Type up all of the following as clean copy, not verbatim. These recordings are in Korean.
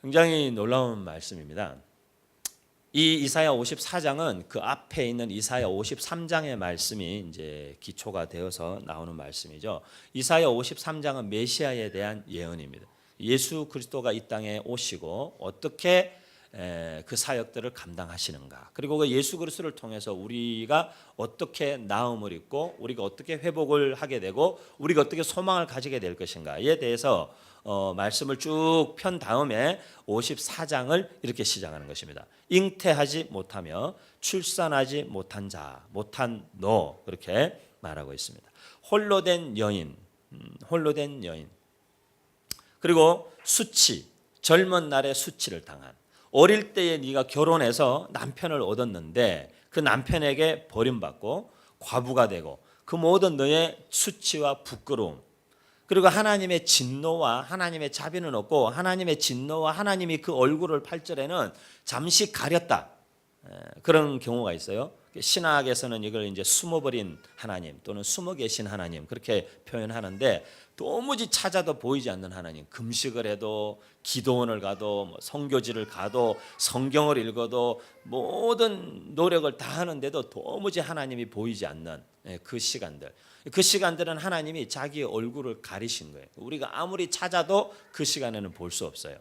굉장히 놀라운 말씀입니다. 이 이사야 54장은 그 앞에 있는 이사야 53장의 말씀이 이제 기초가 되어서 나오는 말씀이죠. 이사야 53장은 메시아에 대한 예언입니다. 예수 그리스도가 이 땅에 오시고 어떻게 그 사역들을 감당하시는가, 그리고 그 예수 그리스도를 통해서 우리가 어떻게 나음을 입고 우리가 어떻게 회복을 하게 되고 우리가 어떻게 소망을 가지게 될 것인가에 대해서 말씀을 쭉 편 다음에 54장을 이렇게 시작하는 것입니다. 잉태하지 못하며 출산하지 못한 자, 못한 너, 그렇게 말하고 있습니다. 홀로 된 여인, 홀로 된 여인, 그리고 수치, 젊은 날에 수치를 당한, 어릴 때에 네가 결혼해서 남편을 얻었는데 그 남편에게 버림받고 과부가 되고 그 모든 너의 수치와 부끄러움, 그리고 하나님의 진노와 하나님의 자비는 없고 하나님의 진노와 하나님이 그 얼굴을 8절에는 잠시 가렸다, 그런 경우가 있어요. 신학에서는 이걸 이제 숨어버린 하나님 또는 숨어 계신 하나님, 그렇게 표현하는데, 도무지 찾아도 보이지 않는 하나님, 금식을 해도 기도원을 가도 성교지를 가도 성경을 읽어도 모든 노력을 다 하는데도 도무지 하나님이 보이지 않는 그 시간들, 그 시간들은 하나님이 자기의 얼굴을 가리신 거예요. 우리가 아무리 찾아도 그 시간에는 볼 수 없어요.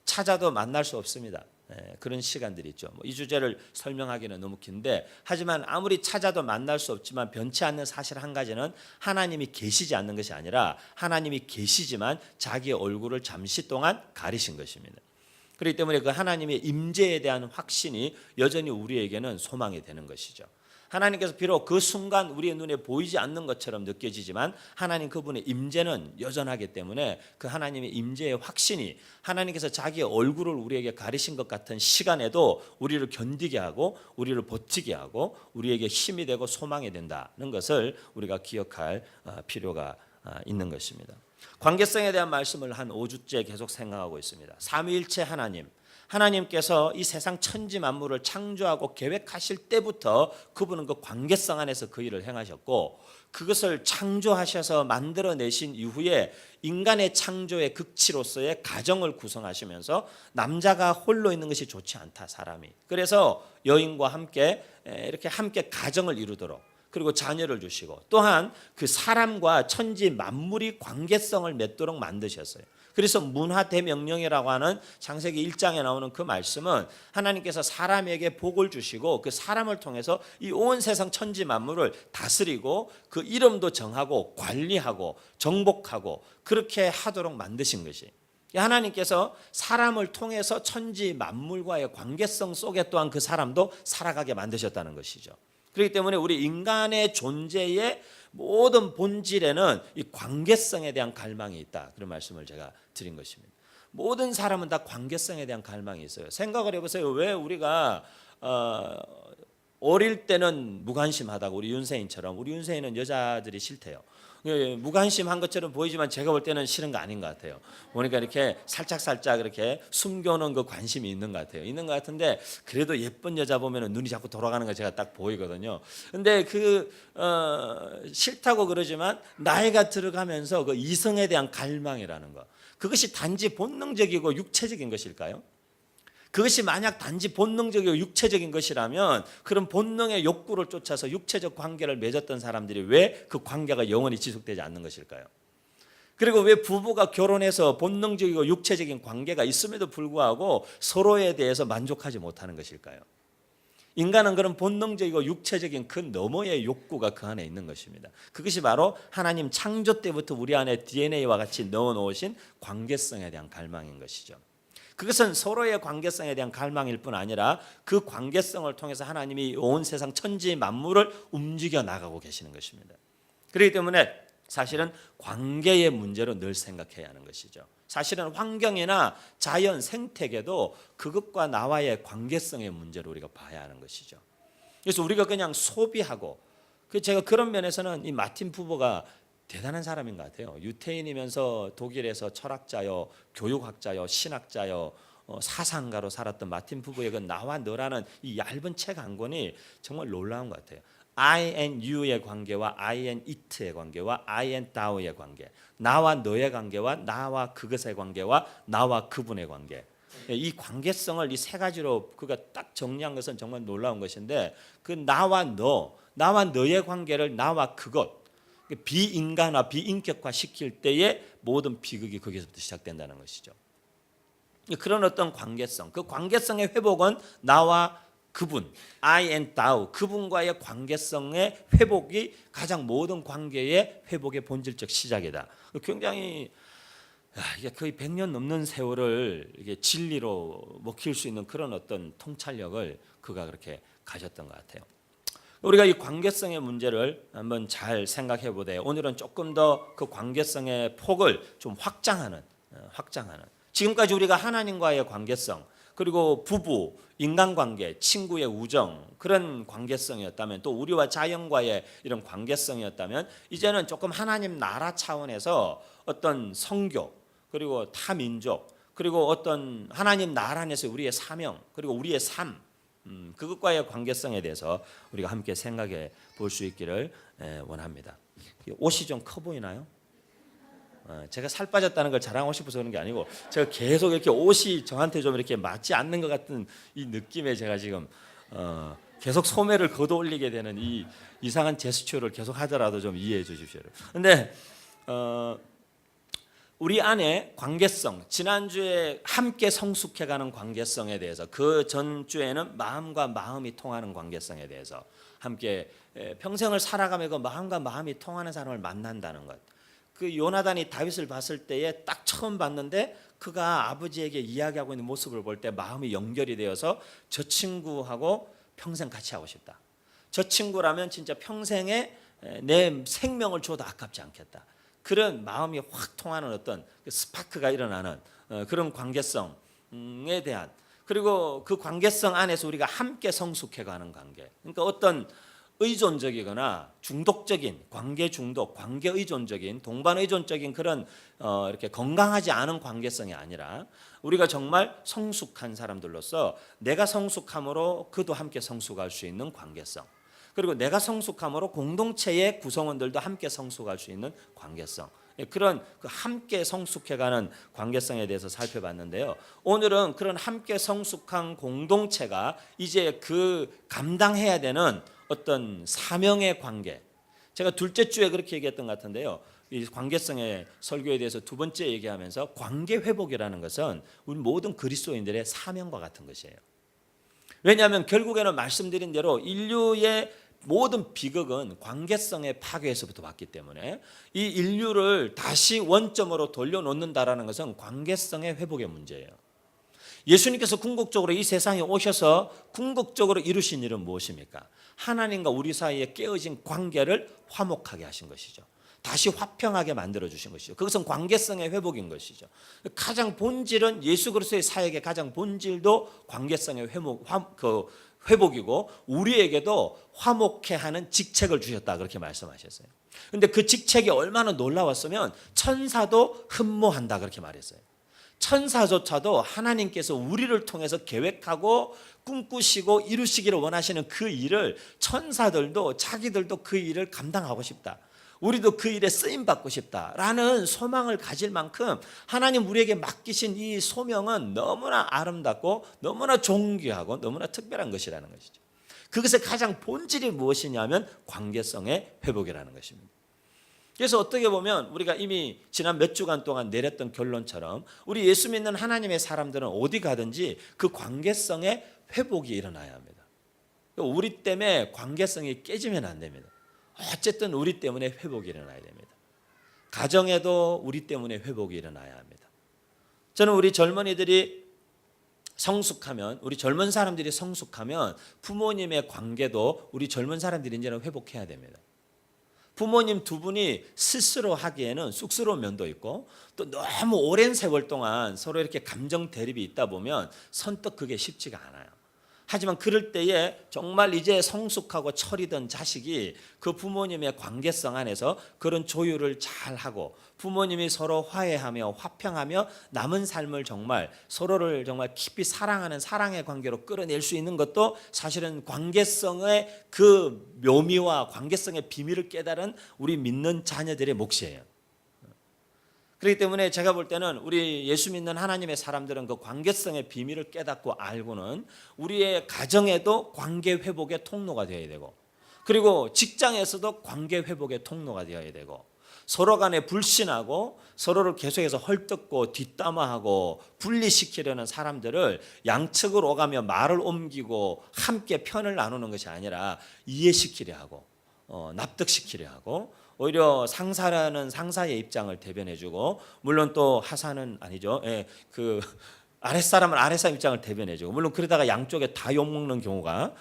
찾아도 만날 수 없습니다. 그런 시간들이 있죠. 이 주제를 설명하기는 너무 긴데, 하지만 아무리 찾아도 만날 수 없지만 변치 않는 사실 한 가지는 하나님이 계시지 않는 것이 아니라 하나님이 계시지만 자기의 얼굴을 잠시 동안 가리신 것입니다. 그렇기 때문에 그 하나님의 임재에 대한 확신이 여전히 우리에게는 소망이 되는 것이죠. 하나님께서 비록 그 순간 우리의 눈에 보이지 않는 것처럼 느껴지지만 하나님 그분의 임재는 여전하기 때문에 그 하나님의 임재의 확신이, 하나님께서 자기의 얼굴을 우리에게 가리신 것 같은 시간에도 우리를 견디게 하고 우리를 버티게 하고 우리에게 힘이 되고 소망이 된다는 것을 우리가 기억할 필요가 있는 것입니다. 관계성에 대한 말씀을 한 5주째 계속 생각하고 있습니다. 삼위일체 하나님께서 이 세상 천지 만물을 창조하고 계획하실 때부터 그분은 그 관계성 안에서 그 일을 행하셨고, 그것을 창조하셔서 만들어내신 이후에 인간의 창조의 극치로서의 가정을 구성하시면서 남자가 홀로 있는 것이 좋지 않다, 사람이. 그래서 여인과 함께 이렇게 함께 가정을 이루도록, 그리고 자녀를 주시고, 또한 그 사람과 천지 만물이 관계성을 맺도록 만드셨어요. 그래서 문화대명령이라고 하는 창세기 1장에 나오는 그 말씀은 하나님께서 사람에게 복을 주시고 그 사람을 통해서 이 온 세상 천지 만물을 다스리고 그 이름도 정하고 관리하고 정복하고 그렇게 하도록 만드신 것이, 하나님께서 사람을 통해서 천지 만물과의 관계성 속에 또한 그 사람도 살아가게 만드셨다는 것이죠. 그렇기 때문에 우리 인간의 존재의 모든 본질에는 이 관계성에 대한 갈망이 있다, 그런 말씀을 제가 드린 것입니다. 모든 사람은 다 관계성에 대한 갈망이 있어요. 생각을 해보세요. 왜 우리가 어릴 때는 무관심하다고, 우리 윤세인처럼, 우리 윤세인은 여자들이 싫대요. 무관심한 것처럼 보이지만 제가 볼 때는 싫은 거 아닌 것 같아요. 보니까 이렇게 살짝 이렇게 숨겨놓은 그 관심이 있는 것 같아요. 있는 것 같은데 그래도 예쁜 여자 보면 눈이 자꾸 돌아가는 거 제가 딱 보이거든요. 근데 싫다고 그러지만 나이가 들어가면서 그 이성에 대한 갈망이라는 거, 그것이 단지 본능적이고 육체적인 것일까요? 그것이 만약 단지 본능적이고 육체적인 것이라면 그런 본능의 욕구를 쫓아서 육체적 관계를 맺었던 사람들이 왜 그 관계가 영원히 지속되지 않는 것일까요? 그리고 왜 부부가 결혼해서 본능적이고 육체적인 관계가 있음에도 불구하고 서로에 대해서 만족하지 못하는 것일까요? 인간은 그런 본능적이고 육체적인 그 너머의 욕구가 그 안에 있는 것입니다. 그것이 바로 하나님 창조 때부터 우리 안에 DNA와 같이 넣어놓으신 관계성에 대한 갈망인 것이죠. 그것은 서로의 관계성에 대한 갈망일 뿐 아니라 그 관계성을 통해서 하나님이 온 세상 천지 만물을 움직여 나가고 계시는 것입니다. 그렇기 때문에 사실은 관계의 문제로 늘 생각해야 하는 것이죠. 사실은 환경이나 자연 생태계도 그것과 나와의 관계성의 문제로 우리가 봐야 하는 것이죠. 그래서 우리가 그냥 소비하고, 제가 그런 면에서는 이 마틴 부버가 대단한 사람인 것 같아요. 유태인이면서 독일에서 철학자요, 교육학자요, 신학자요, 사상가로 살았던 마틴 부버의 그 나와 너라는 이 얇은 책 한 권이 정말 놀라운 것 같아요. I and you의 관계와 I and it의 관계와 I and thou의 관계, 나와 너의 관계와 나와 그것의 관계와 나와 그분의 관계, 이 관계성을 이 세 가지로 그가 딱 정리한 것은 정말 놀라운 것인데 그 나와 너의 관계를 나와 그것 비인간화, 비인격화 시킬 때에 모든 비극이 거기서부터 시작된다는 것이죠. 그런 어떤 관계성, 그 관계성의 회복은 나와 그분, I and thou, 그분과의 관계성의 회복이 가장 모든 관계의 회복의 본질적 시작이다. 굉장히 이게 거의 100년 넘는 세월을 이게 진리로 먹힐 수 있는 그런 어떤 통찰력을 그가 그렇게 가졌던 것 같아요. 우리가 이 관계성의 문제를 한번 잘 생각해 보되 오늘은 조금 더 그 관계성의 폭을 좀 확장하는 지금까지 우리가 하나님과의 관계성 그리고 부부, 인간관계, 친구의 우정 그런 관계성이었다면 또 우리와 자연과의 이런 관계성이었다면 이제는 조금 하나님 나라 차원에서 어떤 성교 그리고 타민족 그리고 어떤 하나님 나라 안에서 우리의 사명 그리고 우리의 삶 그것과의 관계성에 대해서 우리가 함께 생각해 볼 수 있기를 원합니다. 옷이 좀 커 보이나요? 제가 살 빠졌다는 걸 자랑하고 싶어서 그런 게 아니고 제가 계속 이렇게 옷이 저한테 좀 이렇게 맞지 않는 것 같은 이 느낌에 제가 지금 계속 소매를 걷어 올리게 되는 이 이상한 제스처를 계속 하더라도 좀 이해해 주십시오. 그런데 우리 안에 관계성, 지난주에 함께 성숙해가는 관계성에 대해서 그 전주에는 마음과 마음이 통하는 관계성에 대해서 함께 평생을 살아가며 그 마음과 마음이 통하는 사람을 만난다는 것. 그 요나단이 다윗을 봤을 때에 딱 처음 봤는데 그가 아버지에게 이야기하고 있는 모습을 볼 때 마음이 연결이 되어서 저 친구하고 평생 같이 하고 싶다. 저 친구라면 진짜 평생에 내 생명을 줘도 아깝지 않겠다. 그런 마음이 확 통하는 어떤 스파크가 일어나는 그런 관계성에 대한 그리고 그 관계성 안에서 우리가 함께 성숙해가는 관계. 그러니까 어떤 의존적이거나 중독적인 관계 중독, 관계 의존적인 동반 의존적인 그런 이렇게 건강하지 않은 관계성이 아니라 우리가 정말 성숙한 사람들로서 내가 성숙함으로 그도 함께 성숙할 수 있는 관계성. 그리고 내가 성숙함으로 공동체의 구성원들도 함께 성숙할 수 있는 관계성. 그런 그 함께 성숙해가는 관계성에 대해서 살펴봤는데요. 오늘은 그런 함께 성숙한 공동체가 이제 그 감당해야 되는 어떤 사명의 관계. 제가 둘째 주에 그렇게 얘기했던 것 같은데요. 이 관계성의 설교에 대해서 두 번째 얘기하면서 관계 회복이라는 것은 우리 모든 그리스도인들의 사명과 같은 것이에요. 왜냐하면 결국에는 말씀드린 대로 인류의 모든 비극은 관계성의 파괴에서부터 왔기 때문에 이 인류를 다시 원점으로 돌려놓는다라는 것은 관계성의 회복의 문제예요. 예수님께서 궁극적으로 이 세상에 오셔서 궁극적으로 이루신 일은 무엇입니까? 하나님과 우리 사이에 깨어진 관계를 화목하게 하신 것이죠. 다시 화평하게 만들어 주신 것이죠. 그것은 관계성의 회복인 것이죠. 가장 본질은 예수 그리스도의 사역의 가장 본질도 관계성의 회복이고 우리에게도 화목해 하는 직책을 주셨다 그렇게 말씀하셨어요. 그런데 그 직책이 얼마나 놀라웠으면 천사도 흠모한다 그렇게 말했어요. 천사조차도 하나님께서 우리를 통해서 계획하고 꿈꾸시고 이루시기를 원하시는 그 일을 천사들도 자기들도 그 일을 감당하고 싶다. 우리도 그 일에 쓰임받고 싶다라는 소망을 가질 만큼 하나님 우리에게 맡기신 이 소명은 너무나 아름답고 너무나 존귀하고 너무나 특별한 것이라는 것이죠. 그것의 가장 본질이 무엇이냐면 관계성의 회복이라는 것입니다. 그래서 어떻게 보면 우리가 이미 지난 몇 주간 동안 내렸던 결론처럼 우리 예수 믿는 하나님의 사람들은 어디 가든지 그 관계성의 회복이 일어나야 합니다. 우리 때문에 관계성이 깨지면 안 됩니다. 어쨌든 우리 때문에 회복이 일어나야 됩니다. 가정에도 우리 때문에 회복이 일어나야 합니다. 저는 우리 젊은이들이 성숙하면 우리 젊은 사람들이 성숙하면 부모님의 관계도 우리 젊은 사람들이 이제는 회복해야 됩니다. 부모님 두 분이 스스로 하기에는 쑥스러운 면도 있고 또 너무 오랜 세월 동안 서로 이렇게 감정 대립이 있다 보면 선뜻 그게 쉽지가 않아요. 하지만 그럴 때에 정말 이제 성숙하고 철이든 자식이 그 부모님의 관계성 안에서 그런 조율을 잘하고 부모님이 서로 화해하며 화평하며 남은 삶을 정말 서로를 정말 깊이 사랑하는 사랑의 관계로 끌어낼 수 있는 것도 사실은 관계성의 그 묘미와 관계성의 비밀을 깨달은 우리 믿는 자녀들의 몫이에요. 그렇기 때문에 제가 볼 때는 우리 예수 믿는 하나님의 사람들은 그 관계성의 비밀을 깨닫고 알고는 우리의 가정에도 관계 회복의 통로가 되어야 되고, 그리고 직장에서도 관계 회복의 통로가 되어야 되고, 서로 간에 불신하고 서로를 계속해서 헐뜯고 뒷담화하고 분리시키려는 사람들을 양측으로 오가며 말을 옮기고 함께 편을 나누는 것이 아니라 이해시키려 하고 납득시키려 하고, 오히려 상사라는 상사의 입장을 대변해주고, 물론 또 하사는 아니죠. 그 아랫사람은 아랫사람 입장을 대변해주고, 물론 그러다가 양쪽에 다 욕먹는 경우가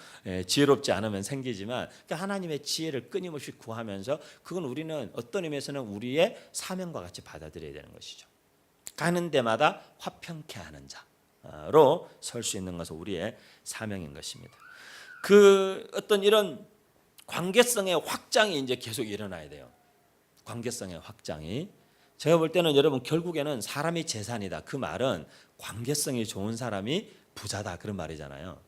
지혜롭지 않으면 생기지만, 그러니까 하나님의 지혜를 끊임없이 구하면서, 그건 우리는 어떤 의미에서는 우리의 사명과 같이 받아들여야 되는 것이죠. 가는 데마다 화평케 하는 자로 설 수 있는 것은 우리의 사명인 것입니다. 그 어떤 이런 관계성의 확장이 이제 계속 일어나야 돼요. 관계성의 확장이. 제가 볼 때는 여러분, 결국에는 사람이 재산이다. 그 말은 관계성이 좋은 사람이 부자다, 그런 말이잖아요.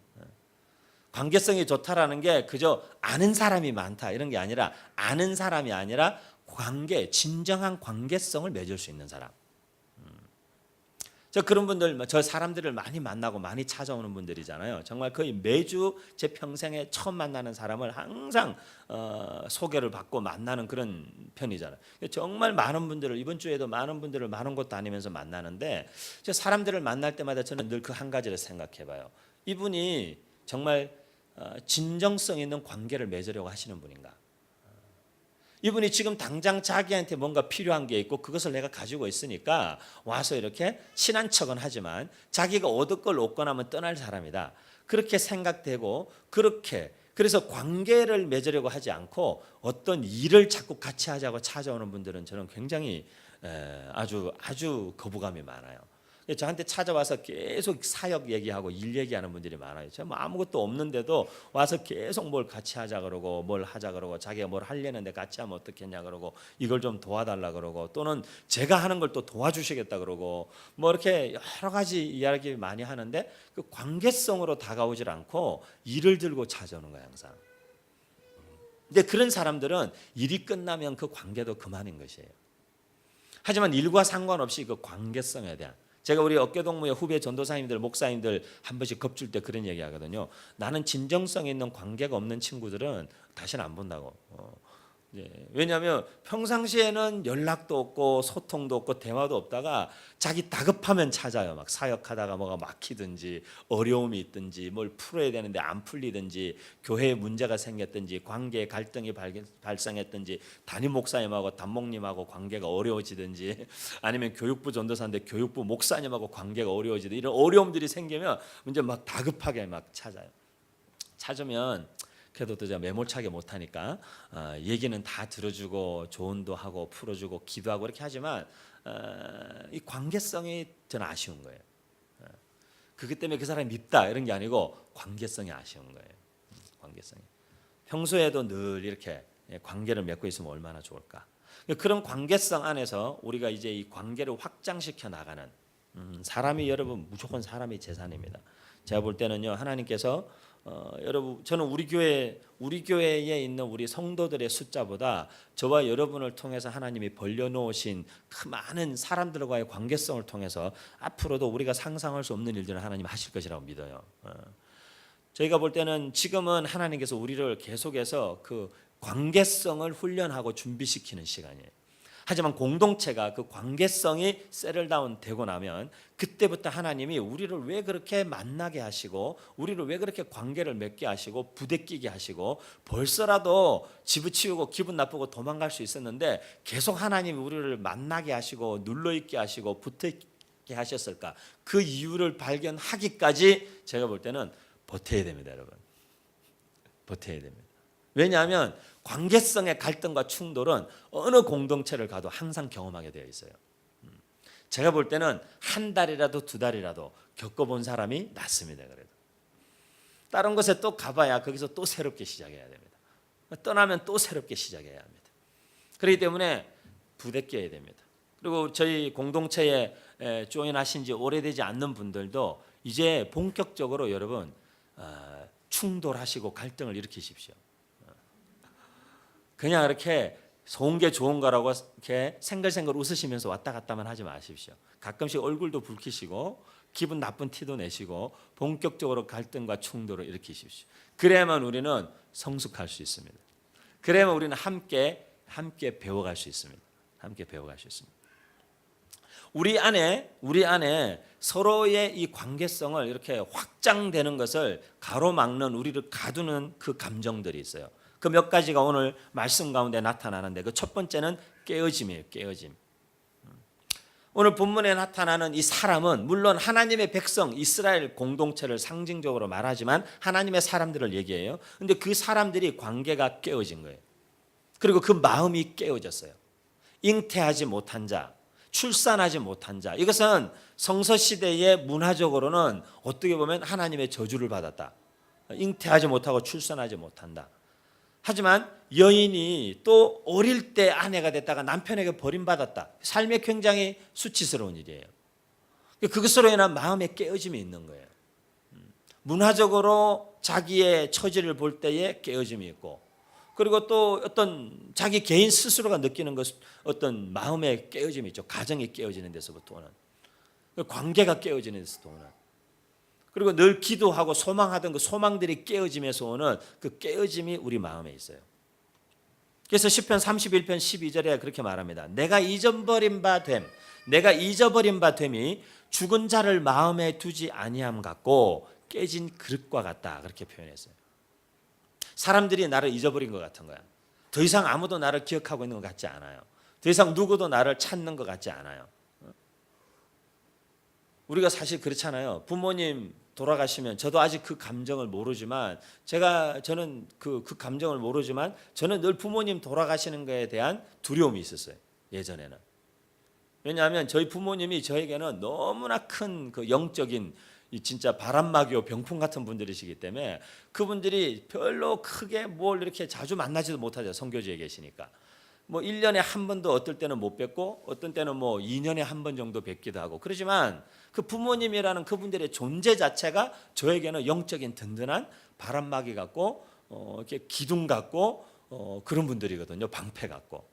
관계성이 좋다라는 게 그저 아는 사람이 많다 이런 게 아니라, 아는 사람이 아니라 진정한 관계성을 맺을 수 있는 사람. 저 그런 분들, 저 사람들을 많이 만나고 많이 찾아오는 분들이잖아요. 정말 거의 매주 제 평생에 처음 만나는 사람을 항상 소개를 받고 만나는 그런 편이잖아요. 정말 많은 분들을, 이번 주에도 많은 분들을 많은 곳 다니면서 만나는데, 저 사람들을 만날 때마다 저는 늘 그 한 가지를 생각해봐요. 이분이 정말 진정성 있는 관계를 맺으려고 하시는 분인가? 이분이 지금 당장 자기한테 뭔가 필요한 게 있고 그것을 내가 가지고 있으니까 와서 이렇게 친한 척은 하지만 자기가 얻을 걸 얻고 나면 떠날 사람이다, 그렇게 생각되고, 그래서 관계를 맺으려고 하지 않고 어떤 일을 자꾸 같이 하자고 찾아오는 분들은 저는 굉장히 아주 거부감이 많아요. 저한테 찾아와서 계속 사역 얘기하고 일 얘기하는 분들이 많아요. 제가 뭐 아무것도 없는데도 와서 계속 뭘 같이 하자 그러고, 뭘 하자 그러고, 자기가 뭘 하려는데 같이 하면 어떻겠냐 그러고, 이걸 좀 도와달라 그러고, 또는 제가 하는 걸 또 도와주시겠다 그러고, 뭐 이렇게 여러 가지 이야기 많이 하는데, 그 관계성으로 다가오질 않고 일을 들고 찾아오는 거예요, 항상. 근데 그런 사람들은 일이 끝나면 그 관계도 그만인 것이에요. 하지만 일과 상관없이 그 관계성에 대한, 제가 우리 어깨동무의 후배 전도사님들, 목사님들 한 번씩 겁줄 때 그런 얘기 하거든요. 나는 진정성 있는 관계가 없는 친구들은 다시는 안 본다고. 왜냐하면 평상시에는 연락도 없고 소통도 없고 대화도 없다가 자기 다급하면 찾아요. 막 사역하다가 뭐가 막히든지 어려움이 있든지 뭘 풀어야 되는데 안 풀리든지, 교회에 문제가 생겼든지, 관계에 갈등이 발생했든지, 담임 목사님하고 단목님하고 관계가 어려워지든지, 아니면 교육부 전도사인데 교육부 목사님하고 관계가 어려워지든지, 이런 어려움들이 생기면 이제 막 다급하게 막 찾으면 그래도 또 제가 매몰차게 못하니까 얘기는 다 들어주고 조언도 하고 풀어주고 기도하고 이렇게 하지만 이 관계성이 저는 아쉬운 거예요. 그것 때문에 그 사람이 밉다 이런 게 아니고 관계성이 아쉬운 거예요. 관계성이. 평소에도 늘 이렇게 관계를 맺고 있으면 얼마나 좋을까. 그런 관계성 안에서 우리가 이제 이 관계를 확장시켜 나가는, 사람이, 여러분, 무조건 사람이 재산입니다. 제가 볼 때는요, 하나님께서 여러분, 저는 우리 교회에 있는 우리 성도들의 숫자보다 저와 여러분을 통해서 하나님이 벌려놓으신 그 많은 사람들과의 관계성을 통해서 앞으로도 우리가 상상할 수 없는 일들을 하나님 하실 것이라고 믿어요. 저희가 볼 때는 지금은 하나님께서 우리를 계속해서 그 관계성을 훈련하고 준비시키는 시간이에요. 하지만 공동체가 그 관계성이 세틀다운 되고 나면, 그때부터 하나님이 우리를 왜 그렇게 만나게 하시고, 우리를 왜 그렇게 관계를 맺게 하시고 부대끼게 하시고, 벌써라도 집어치우고 기분 나쁘고 도망갈 수 있었는데 계속 하나님이 우리를 만나게 하시고 눌러있게 하시고 붙어있게 하셨을까? 그 이유를 발견하기까지 제가 볼 때는 버텨야 됩니다, 여러분. 버텨야 됩니다. 왜냐하면 관계성의 갈등과 충돌은 어느 공동체를 가도 항상 경험하게 되어 있어요. 제가 볼 때는 한 달이라도 두 달이라도 겪어본 사람이 낫습니다. 그래도 다른 곳에 또 가봐야 거기서 또 새롭게 시작해야 됩니다. 떠나면 또 새롭게 시작해야 합니다. 그렇기 때문에 부대껴야 됩니다. 그리고 저희 공동체에 조인하신 지 오래되지 않는 분들도 이제 본격적으로 여러분 충돌하시고 갈등을 일으키십시오. 그냥 이렇게 좋은 게 좋은 거라고 이렇게 생글생글 웃으시면서 왔다 갔다만 하지 마십시오. 가끔씩 얼굴도 붉히시고 기분 나쁜 티도 내시고 본격적으로 갈등과 충돌을 일으키십시오. 그래야만 우리는 성숙할 수 있습니다. 그래야만 우리는 함께 배워갈 수 있습니다. 함께 배워갈 수 있습니다. 우리 안에 서로의 이 관계성을 이렇게 확장되는 것을 가로막는, 우리를 가두는 그 감정들이 있어요. 그 몇 가지가 오늘 말씀 가운데 나타나는데, 그 첫 번째는 깨어짐이에요. 깨어짐. 오늘 본문에 나타나는 이 사람은 물론 하나님의 백성 이스라엘 공동체를 상징적으로 말하지만 하나님의 사람들을 얘기해요. 그런데 그 사람들이 관계가 깨어진 거예요. 그리고 그 마음이 깨어졌어요. 잉태하지 못한 자, 출산하지 못한 자, 이것은 성서시대의 문화적으로는 어떻게 보면 하나님의 저주를 받았다. 잉태하지 못하고 출산하지 못한다. 하지만 여인이 또 어릴 때 아내가 됐다가 남편에게 버림받았다. 삶에 굉장히 수치스러운 일이에요. 그것으로 인한 마음의 깨어짐이 있는 거예요. 문화적으로 자기의 처지를 볼 때에 깨어짐이 있고, 그리고 또 어떤 자기 개인 스스로가 느끼는 것, 어떤 마음의 깨어짐이 있죠. 가정이 깨어지는 데서부터 오는, 관계가 깨어지는 데서부터 오는, 그리고 늘 기도하고 소망하던 그 소망들이 깨어짐에서 오는 그 깨어짐이 우리 마음에 있어요. 그래서 시편 31편 12절에 그렇게 말합니다. 내가 잊어버린 바 됨이 죽은 자를 마음에 두지 아니함 같고 깨진 그릇과 같다. 그렇게 표현했어요. 사람들이 나를 잊어버린 것 같은 거야. 더 이상 아무도 나를 기억하고 있는 것 같지 않아요. 더 이상 누구도 나를 찾는 것 같지 않아요. 우리가 사실 그렇잖아요. 부모님 돌아가시면, 저도 아직 그 감정을 모르지만, 저는 그 감정을 모르지만 저는 늘 부모님 돌아가시는 것에 대한 두려움이 있었어요. 예전에는. 왜냐하면 저희 부모님이 저에게는 너무나 큰 그 영적인 진짜 바람막이요 병풍 같은 분들이시기 때문에 그분들이 별로 크게 뭘 이렇게 자주 만나지도 못하죠. 선교지에 계시니까. 뭐 1년에 한 번도 어떨 때는 못 뵙고 어떤 때는 뭐 2년에 한 번 정도 뵙기도 하고, 그렇지만 그 부모님이라는 그분들의 존재 자체가 저에게는 영적인 든든한 바람막이 같고 이렇게 기둥 같고 그런 분들이거든요. 방패 같고.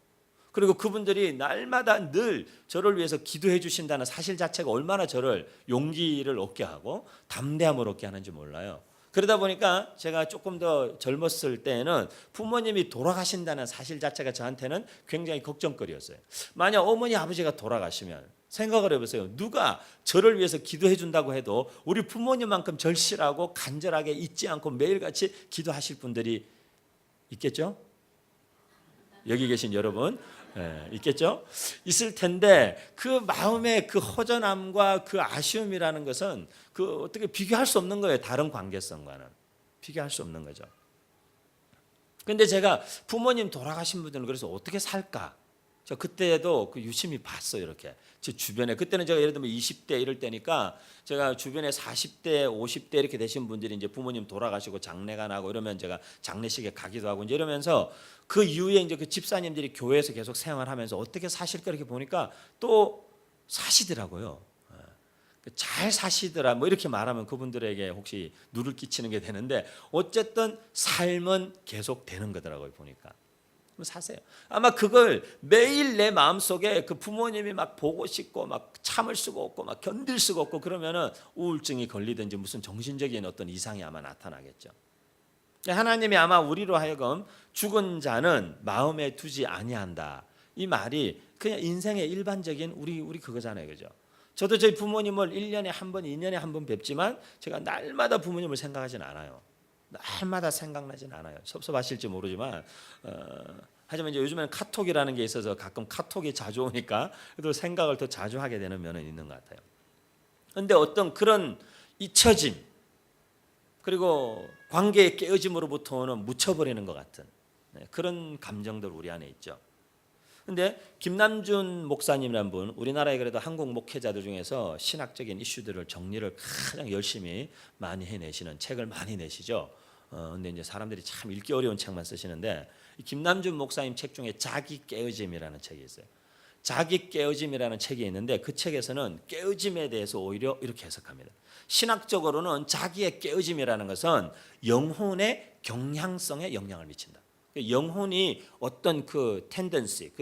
그리고 그분들이 날마다 늘 저를 위해서 기도해 주신다는 사실 자체가 얼마나 저를 용기를 얻게 하고 담대함을 얻게 하는지 몰라요. 그러다 보니까 제가 조금 더 젊었을 때에는 부모님이 돌아가신다는 사실 자체가 저한테는 굉장히 걱정거리였어요. 만약 어머니 아버지가 돌아가시면 생각을 해보세요. 누가 저를 위해서 기도해 준다고 해도 우리 부모님만큼 절실하고 간절하게 잊지 않고 매일같이 기도하실 분들이 있겠죠? 여기 계신 여러분, 있겠죠? 있을 텐데 그 마음의 그 허전함과 그 아쉬움이라는 것은 그 어떻게 비교할 수 없는 거예요. 다른 관계성과는 비교할 수 없는 거죠. 그런데 제가 부모님 돌아가신 분들은 그래서 어떻게 살까? 저 그때도 그 유심히 봤어요. 이렇게 제 주변에, 그때는 제가 예를 들면 20대 이럴 때니까 제가 주변에 40대 50대 이렇게 되신 분들이 이제 부모님 돌아가시고 장례가 나고 이러면 제가 장례식에 가기도 하고 이제 이러면서 그 이후에 이제 그 집사님들이 교회에서 계속 생활하면서 어떻게 사실까 이렇게 보니까 또 사시더라고요. 잘 사시더라 뭐 이렇게 말하면 그분들에게 혹시 누를 끼치는 게 되는데 어쨌든 삶은 계속 되는 거더라고요. 보니까. 사세요. 아마 그걸 매일 내 마음속에 그 부모님이 막 보고 싶고 막 참을 수가 없고 막 견딜 수가 없고 그러면은 우울증이 걸리든지 무슨 정신적인 어떤 이상이 아마 나타나겠죠. 하나님이 아마 우리로 하여금 죽은 자는 마음에 두지 아니한다. 이 말이 그냥 인생의 일반적인 우리 그거잖아요. 그죠? 저도 저희 부모님을 1년에 한 번, 2년에 한 번 뵙지만 제가 날마다 부모님을 생각하진 않아요. 날마다 생각나진 않아요. 섭섭하실지 모르지만 하지만 이제 요즘에는 카톡이라는 게 있어서 가끔 카톡이 자주 오니까 그래도 생각을 더 자주 하게 되는 면은 있는 것 같아요. 그런데 어떤 그런 잊혀짐 그리고 관계의 깨어짐으로부터 오는 묻혀버리는 것 같은 그런 감정들 우리 안에 있죠. 그런데 김남준 목사님이라는 분, 우리나라에 그래도 한국 목회자들 중에서 신학적인 이슈들을 정리를 가장 열심히 많이 해내시는 책을 많이 내시죠. 근데 이제 사람들이 참 읽기 어려운 책만 쓰시는데 김남준 목사님 책 중에 자기 깨어짐이라는 책이 있어요. 자기 깨어짐이라는 책이 있는데 그 책에서는 깨어짐에 대해서 오히려 이렇게 해석합니다. 신학적으로는 자기의 깨어짐이라는 것은 영혼의 경향성에 영향을 미친다. 영혼이 어떤 그 텐던시,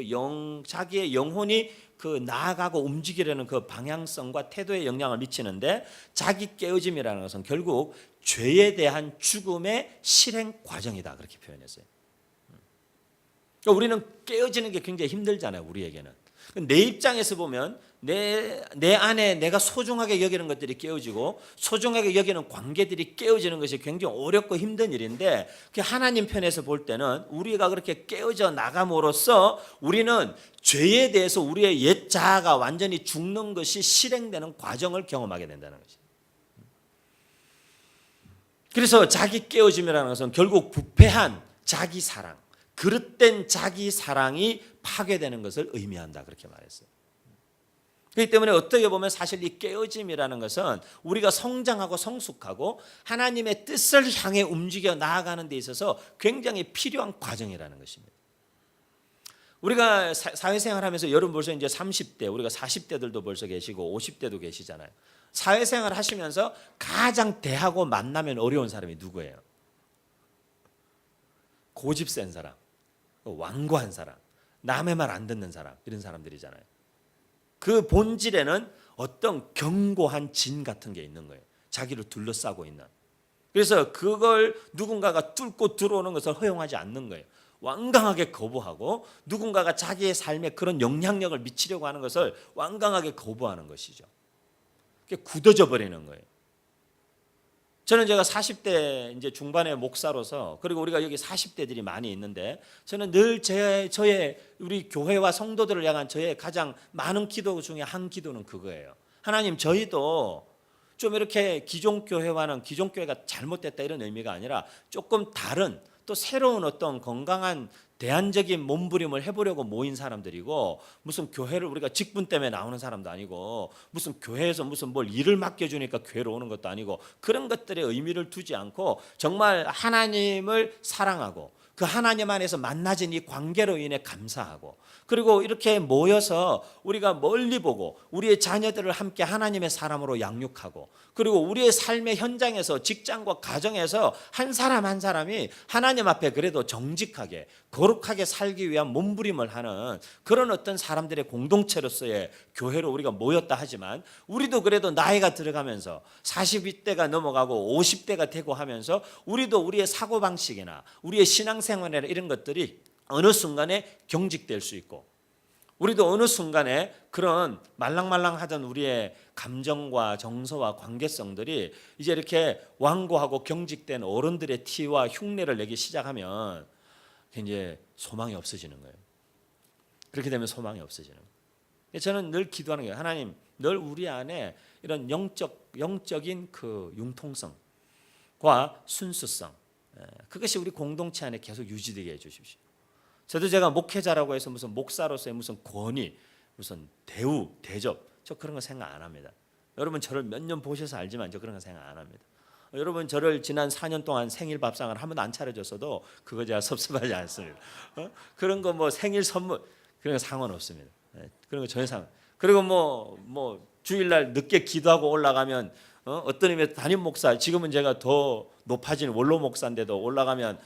자기의 영혼이 그 나아가고 움직이려는 그 방향성과 태도에 영향을 미치는데, 자기 깨어짐이라는 것은 결국 죄에 대한 죽음의 실행 과정이다, 그렇게 표현했어요. 그러니까 우리는 깨어지는 게 굉장히 힘들잖아요, 우리에게는. 내 입장에서 보면 내 안에 내가 소중하게 여기는 것들이 깨어지고 소중하게 여기는 관계들이 깨어지는 것이 굉장히 어렵고 힘든 일인데, 하나님 편에서 볼 때는 우리가 그렇게 깨어져 나감으로써 우리는 죄에 대해서 우리의 옛 자아가 완전히 죽는 것이 실행되는 과정을 경험하게 된다는 것이죠. 그래서 자기 깨어짐이라는 것은 결국 부패한 자기 사랑, 그릇된 자기 사랑이 파괴되는 것을 의미한다, 그렇게 말했어요. 그렇기 때문에 어떻게 보면 사실 이 깨어짐이라는 것은 우리가 성장하고 성숙하고 하나님의 뜻을 향해 움직여 나아가는 데 있어서 굉장히 필요한 과정이라는 것입니다. 우리가 사회생활하면서 여러분 벌써 이제 30대, 우리가 40대들도 벌써 계시고 50대도 계시잖아요. 사회생활 하시면서 가장 대하고 만나면 어려운 사람이 누구예요? 고집 센 사람, 완고한 사람, 남의 말 안 듣는 사람, 이런 사람들이잖아요. 그 본질에는 어떤 견고한 진 같은 게 있는 거예요. 자기를 둘러싸고 있는. 그래서 그걸 누군가가 뚫고 들어오는 것을 허용하지 않는 거예요. 완강하게 거부하고 누군가가 자기의 삶에 그런 영향력을 미치려고 하는 것을 완강하게 거부하는 것이죠. 그게 굳어져 버리는 거예요. 저는 제가 40대 이제 중반의 목사로서, 그리고 우리가 여기 40대들이 많이 있는데, 저는 늘 저의 우리 교회와 성도들을 향한 저의 가장 많은 기도 중에 한 기도는 그거예요. 하나님, 저희도 좀 이렇게 기존 교회와는, 기존 교회가 잘못됐다 이런 의미가 아니라 조금 다른 또 새로운 어떤 건강한 대안적인 몸부림을 해보려고 모인 사람들이고, 무슨 교회를 우리가 직분 때문에 나오는 사람도 아니고, 무슨 교회에서 무슨 뭘 일을 맡겨주니까 교회로 오는 것도 아니고, 그런 것들에 의미를 두지 않고 정말 하나님을 사랑하고 그 하나님 안에서 만나진 이 관계로 인해 감사하고, 그리고 이렇게 모여서 우리가 멀리 보고 우리의 자녀들을 함께 하나님의 사람으로 양육하고, 그리고 우리의 삶의 현장에서, 직장과 가정에서 한 사람 한 사람이 하나님 앞에 그래도 정직하게 거룩하게 살기 위한 몸부림을 하는 그런 어떤 사람들의 공동체로서의 교회로 우리가 모였다 하지만, 우리도 그래도 나이가 들어가면서 42대가 넘어가고 50대가 되고 하면서 우리도 우리의 사고방식이나 우리의 신앙생활이나 이런 것들이 어느 순간에 경직될 수 있고, 우리도 어느 순간에 그런 말랑말랑하던 우리의 감정과 정서와 관계성들이 이제 이렇게 완고하고 경직된 어른들의 티와 흉내를 내기 시작하면 이제 소망이 없어지는 거예요. 그렇게 되면 소망이 없어지는 거예요. 저는 늘 기도하는 거예요. 하나님, 늘 우리 안에 이런 영적인 그 융통성과 순수성, 그것이 우리 공동체 안에 계속 유지되게 해주십시오. 저도 제가 목회자라고 해서 무슨 목사로서의 무슨 권위, 무슨 대우, 대접, 저 그런 거 생각 안 합니다. 여러분 저를 몇 년 보셔서 알지만 저 그런 거 생각 안 합니다. 여러분 저를 지난 4년 동안 생일 밥상을 한 번도 안 차려줬어도 그거 제가 섭섭하지 않습니다. 그런 거 뭐 생일 선물 그런 거 상관없습니다. 그런 거 전혀 상관. 그리고 뭐 주일날 늦게 기도하고 올라가면 어떤 의미에서 담임 목사, 지금은 제가 더 높아진 원로 목사인데도 올라가면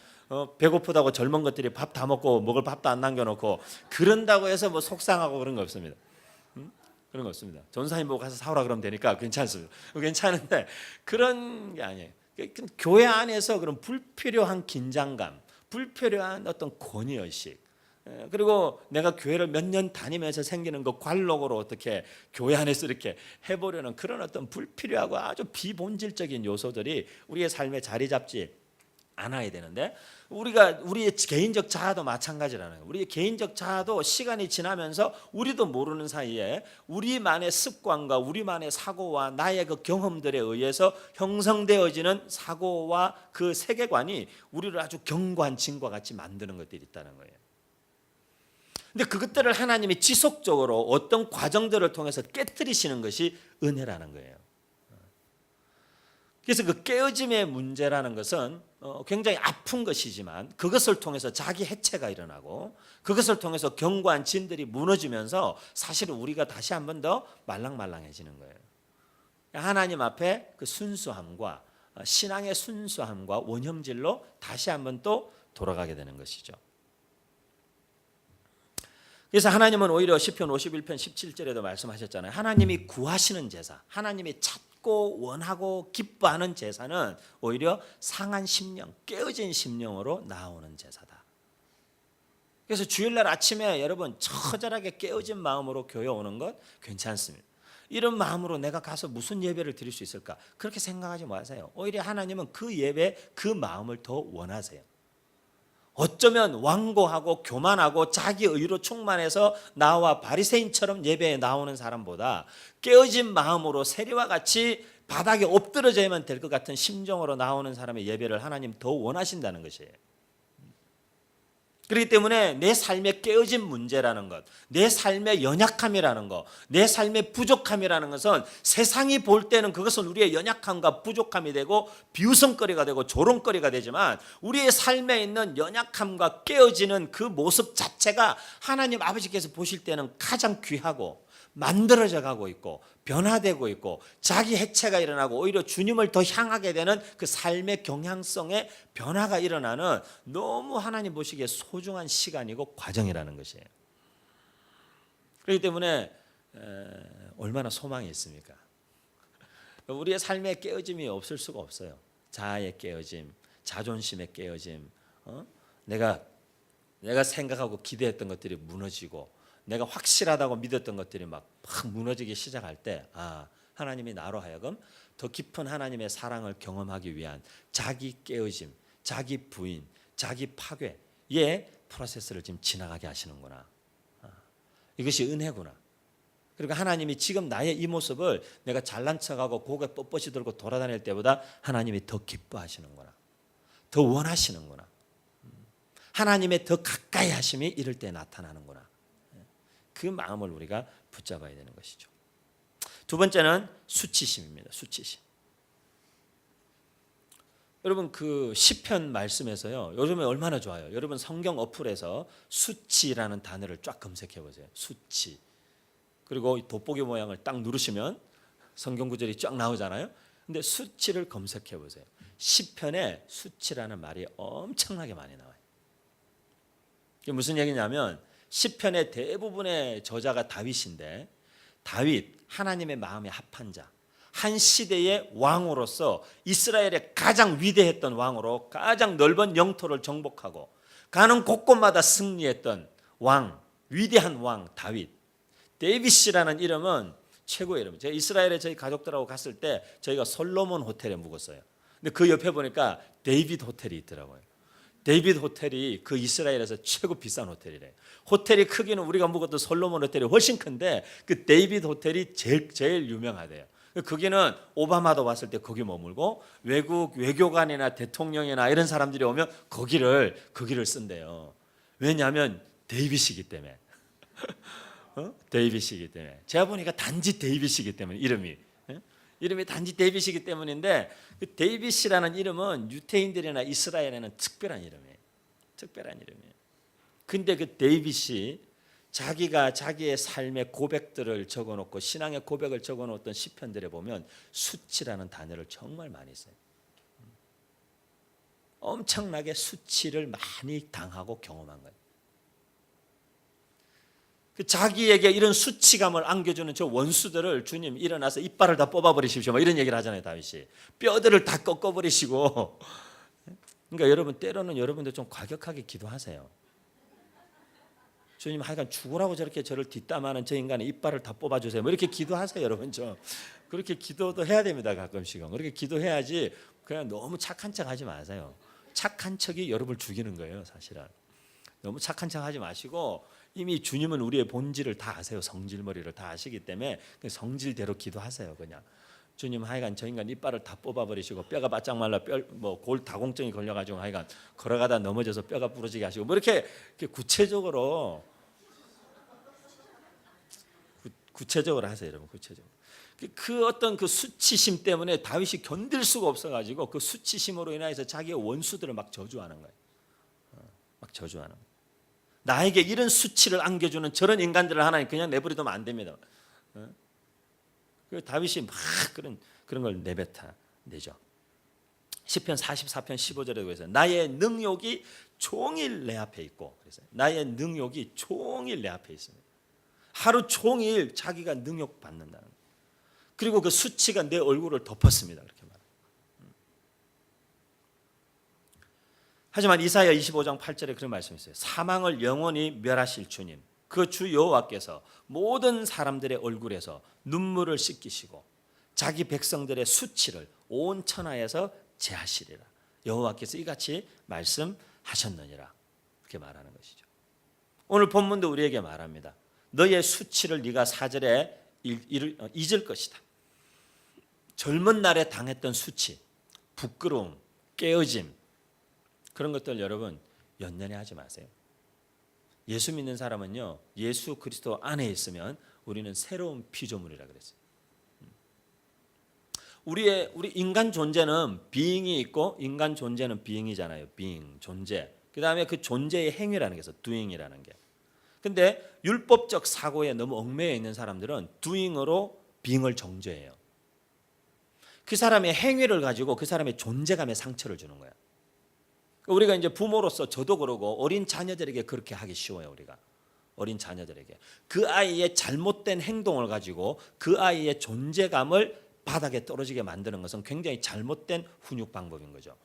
배고프다고 젊은 것들이 밥 다 먹고 먹을 밥도 안 남겨놓고, 그런다고 해서 뭐 속상하고 그런 거 없습니다. 그런 거 없습니다. 전사님 보고 가서 사오라 그러면 되니까 괜찮습니다. 괜찮은데 그런 게 아니에요. 교회 안에서 그런 불필요한 긴장감, 불필요한 어떤 권위의식, 그리고 내가 교회를 몇 년 다니면서 생기는 그 관록으로 어떻게 교회 안에서 이렇게 해보려는 그런 어떤 불필요하고 아주 비본질적인 요소들이 우리의 삶에 자리 잡지 않아야 되는데, 우리의 개인적 자아도 마찬가지라는 거예요. 우리의 개인적 자아도 시간이 지나면서 우리도 모르는 사이에 우리만의 습관과 우리만의 사고와 나의 그 경험들에 의해서 형성되어지는 사고와 그 세계관이 우리를 아주 견고한 진과 같이 만드는 것들이 있다는 거예요. 근데 그것들을 하나님이 지속적으로 어떤 과정들을 통해서 깨뜨리시는 것이 은혜라는 거예요. 그래서 그 깨어짐의 문제라는 것은 굉장히 아픈 것이지만, 그것을 통해서 자기 해체가 일어나고 그것을 통해서 견고한 진들이 무너지면서 사실은 우리가 다시 한 번 더 말랑말랑해지는 거예요. 하나님 앞에 그 순수함과 신앙의 순수함과 원형질로 다시 한 번 또 돌아가게 되는 것이죠. 그래서 하나님은 오히려 시편 51편 17절에도 말씀하셨잖아요. 하나님이 구하시는 제사, 하나님이 찾고 원하고 기뻐하는 제사는 오히려 상한 심령, 깨어진 심령으로 나오는 제사다. 그래서 주일날 아침에 여러분 처절하게 깨어진 마음으로 교회 오는 것 괜찮습니다. 이런 마음으로 내가 가서 무슨 예배를 드릴 수 있을까? 그렇게 생각하지 마세요. 오히려 하나님은 그 예배, 그 마음을 더 원하세요. 어쩌면 완고하고 교만하고 자기 의로 충만해서 나와 바리새인처럼 예배에 나오는 사람보다 깨어진 마음으로 세리와 같이 바닥에 엎드러져야만 될 것 같은 심정으로 나오는 사람의 예배를 하나님 더 원하신다는 것이에요. 그렇기 때문에 내 삶의 깨어진 문제라는 것, 내 삶의 연약함이라는 것, 내 삶의 부족함이라는 것은 세상이 볼 때는 그것은 우리의 연약함과 부족함이 되고 비웃음거리가 되고 조롱거리가 되지만 우리의 삶에 있는 연약함과 깨어지는 그 모습 자체가 하나님 아버지께서 보실 때는 가장 귀하고 만들어져 가고 있고 변화되고 있고 자기 해체가 일어나고 오히려 주님을 더 향하게 되는 그 삶의 경향성의 변화가 일어나는 너무 하나님 보시기에 소중한 시간이고 과정이라는 것이에요. 그렇기 때문에 얼마나 소망이 있습니까? 우리의 삶의 깨어짐이 없을 수가 없어요. 자아의 깨어짐, 자존심의 깨어짐, 내가 생각하고 기대했던 것들이 무너지고 내가 확실하다고 믿었던 것들이 막 무너지기 시작할 때 하나님이 나로 하여금 더 깊은 하나님의 사랑을 경험하기 위한 자기 깨어짐, 자기 부인, 자기 파괴의 프로세스를 지금 지나가게 하시는구나. 이것이 은혜구나. 그리고 하나님이 지금 나의 이 모습을 내가 잘난 척하고 고개 뻣뻣이 들고 돌아다닐 때보다 하나님이 더 기뻐하시는구나. 더 원하시는구나. 하나님의 더 가까이 하심이 이럴 때 나타나는구나. 그 마음을 우리가 붙잡아야 되는 것이죠. 두 번째는 수치심입니다. 수치심. 여러분 그 시편 말씀에서요. 요즘에 얼마나 좋아요. 여러분 성경 어플에서 수치라는 단어를 쫙 검색해 보세요. 수치. 그리고 돋보기 모양을 딱 누르시면 성경 구절이 쫙 나오잖아요. 근데 수치를 검색해 보세요. 시편에 수치라는 말이 엄청나게 많이 나와요. 이게 무슨 얘기냐면 시편의 대부분의 저자가 다윗인데 다윗 하나님의 마음에 합한 자, 한 시대의 왕으로서 이스라엘의 가장 위대했던 왕으로 가장 넓은 영토를 정복하고 가는 곳곳마다 승리했던 왕, 위대한 왕 다윗. 데이빗이라는 이름은 최고의 이름. 제가 이스라엘에 저희 가족들하고 갔을 때 저희가 솔로몬 호텔에 묵었어요. 근데 그 옆에 보니까 데이빗 호텔이 있더라고요. 데이빗 호텔이 그 이스라엘에서 최고 비싼 호텔이래요. 호텔의 크기는 우리가 묵었던 솔로몬 호텔이 훨씬 큰데 그 데이빗 호텔이 제일 유명하대요. 거기는 오바마도 왔을 때 거기 머물고 외국 외교관이나 대통령이나 이런 사람들이 오면 거기를 쓴대요. 왜냐하면 데이빗이기 때문에. 데이빗이기 때문에. 제가 보니까 단지 데이빗이기 때문에 이름이 단지 데이빗이기 때문인데 그 데이빗이라는 이름은 유대인들이나 이스라엘에는 특별한 이름이에요. 특별한 이름이에요. 근데 그 데이빗이 자기가 자기의 삶의 고백들을 적어놓고 신앙의 고백을 적어놓았던 시편들에 보면 수치라는 단어를 정말 많이 써요. 엄청나게 수치를 많이 당하고 경험한 거예요. 자기에게 이런 수치감을 안겨주는 저 원수들을 주님 일어나서 이빨을 다 뽑아버리십시오. 뭐 이런 얘기를 하잖아요, 다윗이. 뼈들을 다 꺾어버리시고. 그러니까 여러분 때로는 여러분들 좀 과격하게 기도하세요. 주님 하여간 죽으라고 저렇게 저를 뒷담하는 저 인간의 이빨을 다 뽑아주세요. 뭐 이렇게 기도하세요, 여러분 좀. 그렇게 기도도 해야 됩니다, 가끔씩은. 그렇게 기도해야지 그냥 너무 착한 척 하지 마세요. 착한 척이 여러분을 죽이는 거예요, 사실은. 너무 착한 척 하지 마시고 이미 주님은 우리의 본질을 다 아세요. 성질머리를 다 아시기 때문에 성질대로 기도하세요. 그냥 주님 하여간 저 인간 이빨을 다 뽑아버리시고 뼈가 바짝 말라 골 다공증이 걸려가지고 하여간 걸어가다 넘어져서 뼈가 부러지게 하시고 뭐 이렇게 구체적으로 하세요, 여러분. 구체적으로. 그 어떤 그 수치심 때문에 다윗이 견딜 수가 없어가지고 그 수치심으로 인해서 자기의 원수들을 막 저주하는 거예요. 막 저주하는 거예요. 나에게 이런 수치를 안겨주는 저런 인간들을 하나님 그냥 내버려두면 안 됩니다. 그 다윗이 막 그런 걸 내뱉어내죠. 시편 44편 15절에 그래서 나의 능욕이 종일 내 앞에 있고, 그래서 나의 능욕이 종일 내 앞에 있습니다. 하루 종일 자기가 능욕 받는다는 거예요. 그리고 그 수치가 내 얼굴을 덮었습니다. 그렇게 말합니다. 하지만 이사야 25장 8절에 그런 말씀이 있어요. 사망을 영원히 멸하실 주님, 그 주 여호와께서 모든 사람들의 얼굴에서 눈물을 씻기시고 자기 백성들의 수치를 온 천하에서 제하시리라. 여호와께서 이같이 말씀하셨느니라. 그렇게 말하는 것이죠. 오늘 본문도 우리에게 말합니다. 너의 수치를 네가 사절에 잊을 것이다. 젊은 날에 당했던 수치, 부끄러움, 깨어짐, 그런 것들 여러분 연연해 하지 마세요. 예수 믿는 사람은요, 예수 그리스도 안에 있으면 우리는 새로운 피조물이라 그랬어요. 우리 인간 존재는 being이 있고 인간 존재는 being이잖아요. being, 존재. 그 다음에 그 존재의 행위라는 게 있어요. doing이라는 게. 근데 율법적 사고에 너무 얽매여 있는 사람들은 doing으로 being을 정죄해요. 그 사람의 행위를 가지고 그 사람의 존재감에 상처를 주는 거야. 우리가 이제 부모로서 저도 그러고 어린 자녀들에게 그렇게 하기 쉬워요. 우리가 어린 자녀들에게 그 아이의 잘못된 행동을 가지고 그 아이의 존재감을 바닥에 떨어지게 만드는 것은 굉장히 잘못된 훈육 방법인 거죠.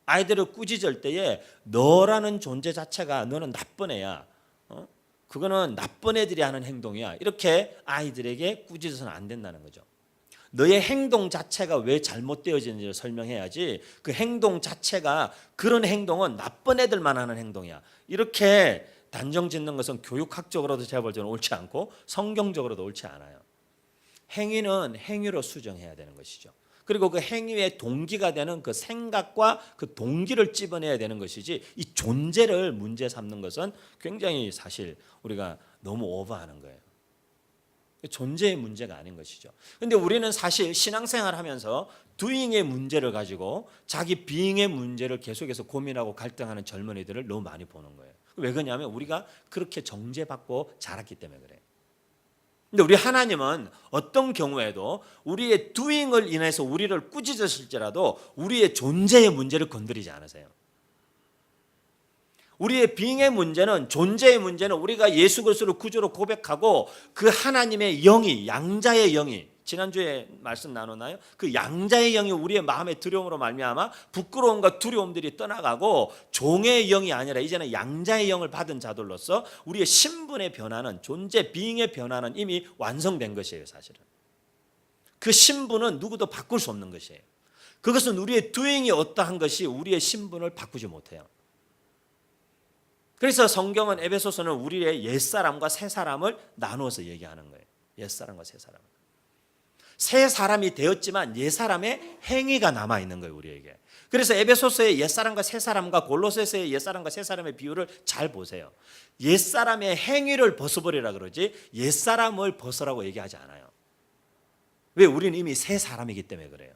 아이들을 꾸짖을 때에 너라는 존재 자체가 너는 나쁜 애야. 그거는 나쁜 애들이 하는 행동이야. 이렇게 아이들에게 꾸짖어서는 안 된다는 거죠. 너의 행동 자체가 왜 잘못되어지는지를 설명해야지 그 행동 자체가 그런 행동은 나쁜 애들만 하는 행동이야. 이렇게 단정 짓는 것은 교육학적으로도 제가 볼 때는 옳지 않고 성경적으로도 옳지 않아요. 행위는 행위로 수정해야 되는 것이죠. 그리고 그 행위의 동기가 되는 그 생각과 그 동기를 찝어내야 되는 것이지 이 존재를 문제 삼는 것은 굉장히 사실 우리가 너무 오버하는 거예요. 존재의 문제가 아닌 것이죠. 그런데 우리는 사실 신앙생활 하면서 doing의 문제를 가지고 자기 being의 문제를 계속해서 고민하고 갈등하는 젊은이들을 너무 많이 보는 거예요. 왜 그러냐면 우리가 그렇게 정죄받고 자랐기 때문에 그래요. 근데 우리 하나님은 어떤 경우에도 우리의 doing을 인해서 우리를 꾸짖으실지라도 우리의 존재의 문제를 건드리지 않으세요. 우리의 being의 문제는, 존재의 문제는 우리가 예수 그리스도를 구주로 고백하고 그 하나님의 영이, 양자의 영이, 지난주에 말씀 나눴나요? 그 양자의 영이 우리의 마음의 두려움으로 말미암아 부끄러움과 두려움들이 떠나가고 종의 영이 아니라 이제는 양자의 영을 받은 자들로서 우리의 신분의 변화는, 존재 being의 변화는 이미 완성된 것이에요. 사실은 그 신분은 누구도 바꿀 수 없는 것이에요. 그것은 우리의 doing이 어떠한 것이 우리의 신분을 바꾸지 못해요. 그래서 성경은 에베소서는 우리의 옛사람과 새사람을 나누어서 얘기하는 거예요. 옛사람과 새사람. 새 사람이 되었지만 옛사람의 행위가 남아있는 거예요. 우리에게. 그래서 에베소서의 옛사람과 새사람과 골로새서의 옛사람과 새사람의 비유를 잘 보세요. 옛사람의 행위를 벗어버리라 그러지 옛사람을 벗으라고 얘기하지 않아요. 왜? 우리는 이미 새 사람이기 때문에 그래요.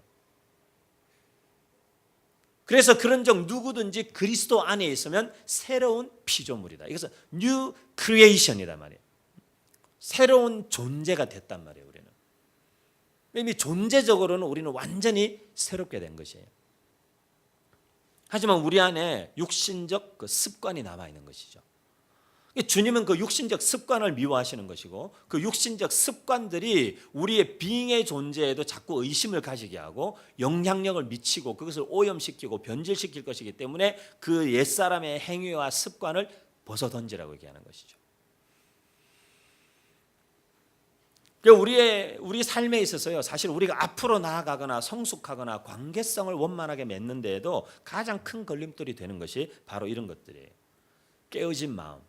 그래서 그런즉 누구든지 그리스도 안에 있으면 새로운 피조물이다. 이것은 new creation이란 말이에요. 새로운 존재가 됐단 말이에요. 우리는 이미 존재적으로는 우리는 완전히 새롭게 된 것이에요. 하지만 우리 안에 육신적 그 습관이 남아 있는 것이죠. 주님은 그 육신적 습관을 미워하시는 것이고 그 육신적 습관들이 우리의 being의 존재에도 자꾸 의심을 가지게 하고 영향력을 미치고 그것을 오염시키고 변질시킬 것이기 때문에 그 옛사람의 행위와 습관을 벗어던지라고 얘기하는 것이죠. 우리 삶에 있어서요, 사실 우리가 앞으로 나아가거나 성숙하거나 관계성을 원만하게 맺는 데에도 가장 큰 걸림돌이 되는 것이 바로 이런 것들이에요. 깨어진 마음,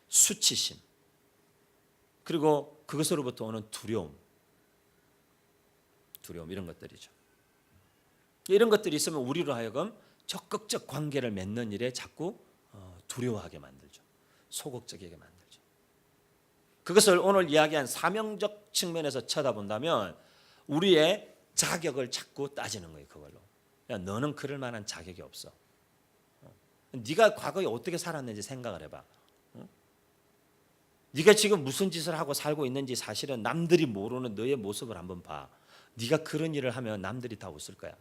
수치심, 그리고 그것으로부터 오는 두려움 이런 것들이죠. 이런 것들이 있으면 우리로 하여금 적극적 관계를 맺는 일에 자꾸 두려워하게 만들죠. 소극적이게 만들죠. 그것을 오늘 이야기한 사명적 측면에서 쳐다본다면 우리의 자격을 자꾸 따지는 거예요. 그걸로. 야, 너는 그럴 만한 자격이 없어. 네가 과거에 어떻게 살았는지 생각을 해봐. 네가 지금 무슨 짓을 하고 살고 있는지 사실은 남들이 모르는 너의 모습을 한번 봐. 네가 그런 일을 하면 남들이 다 웃을 거야.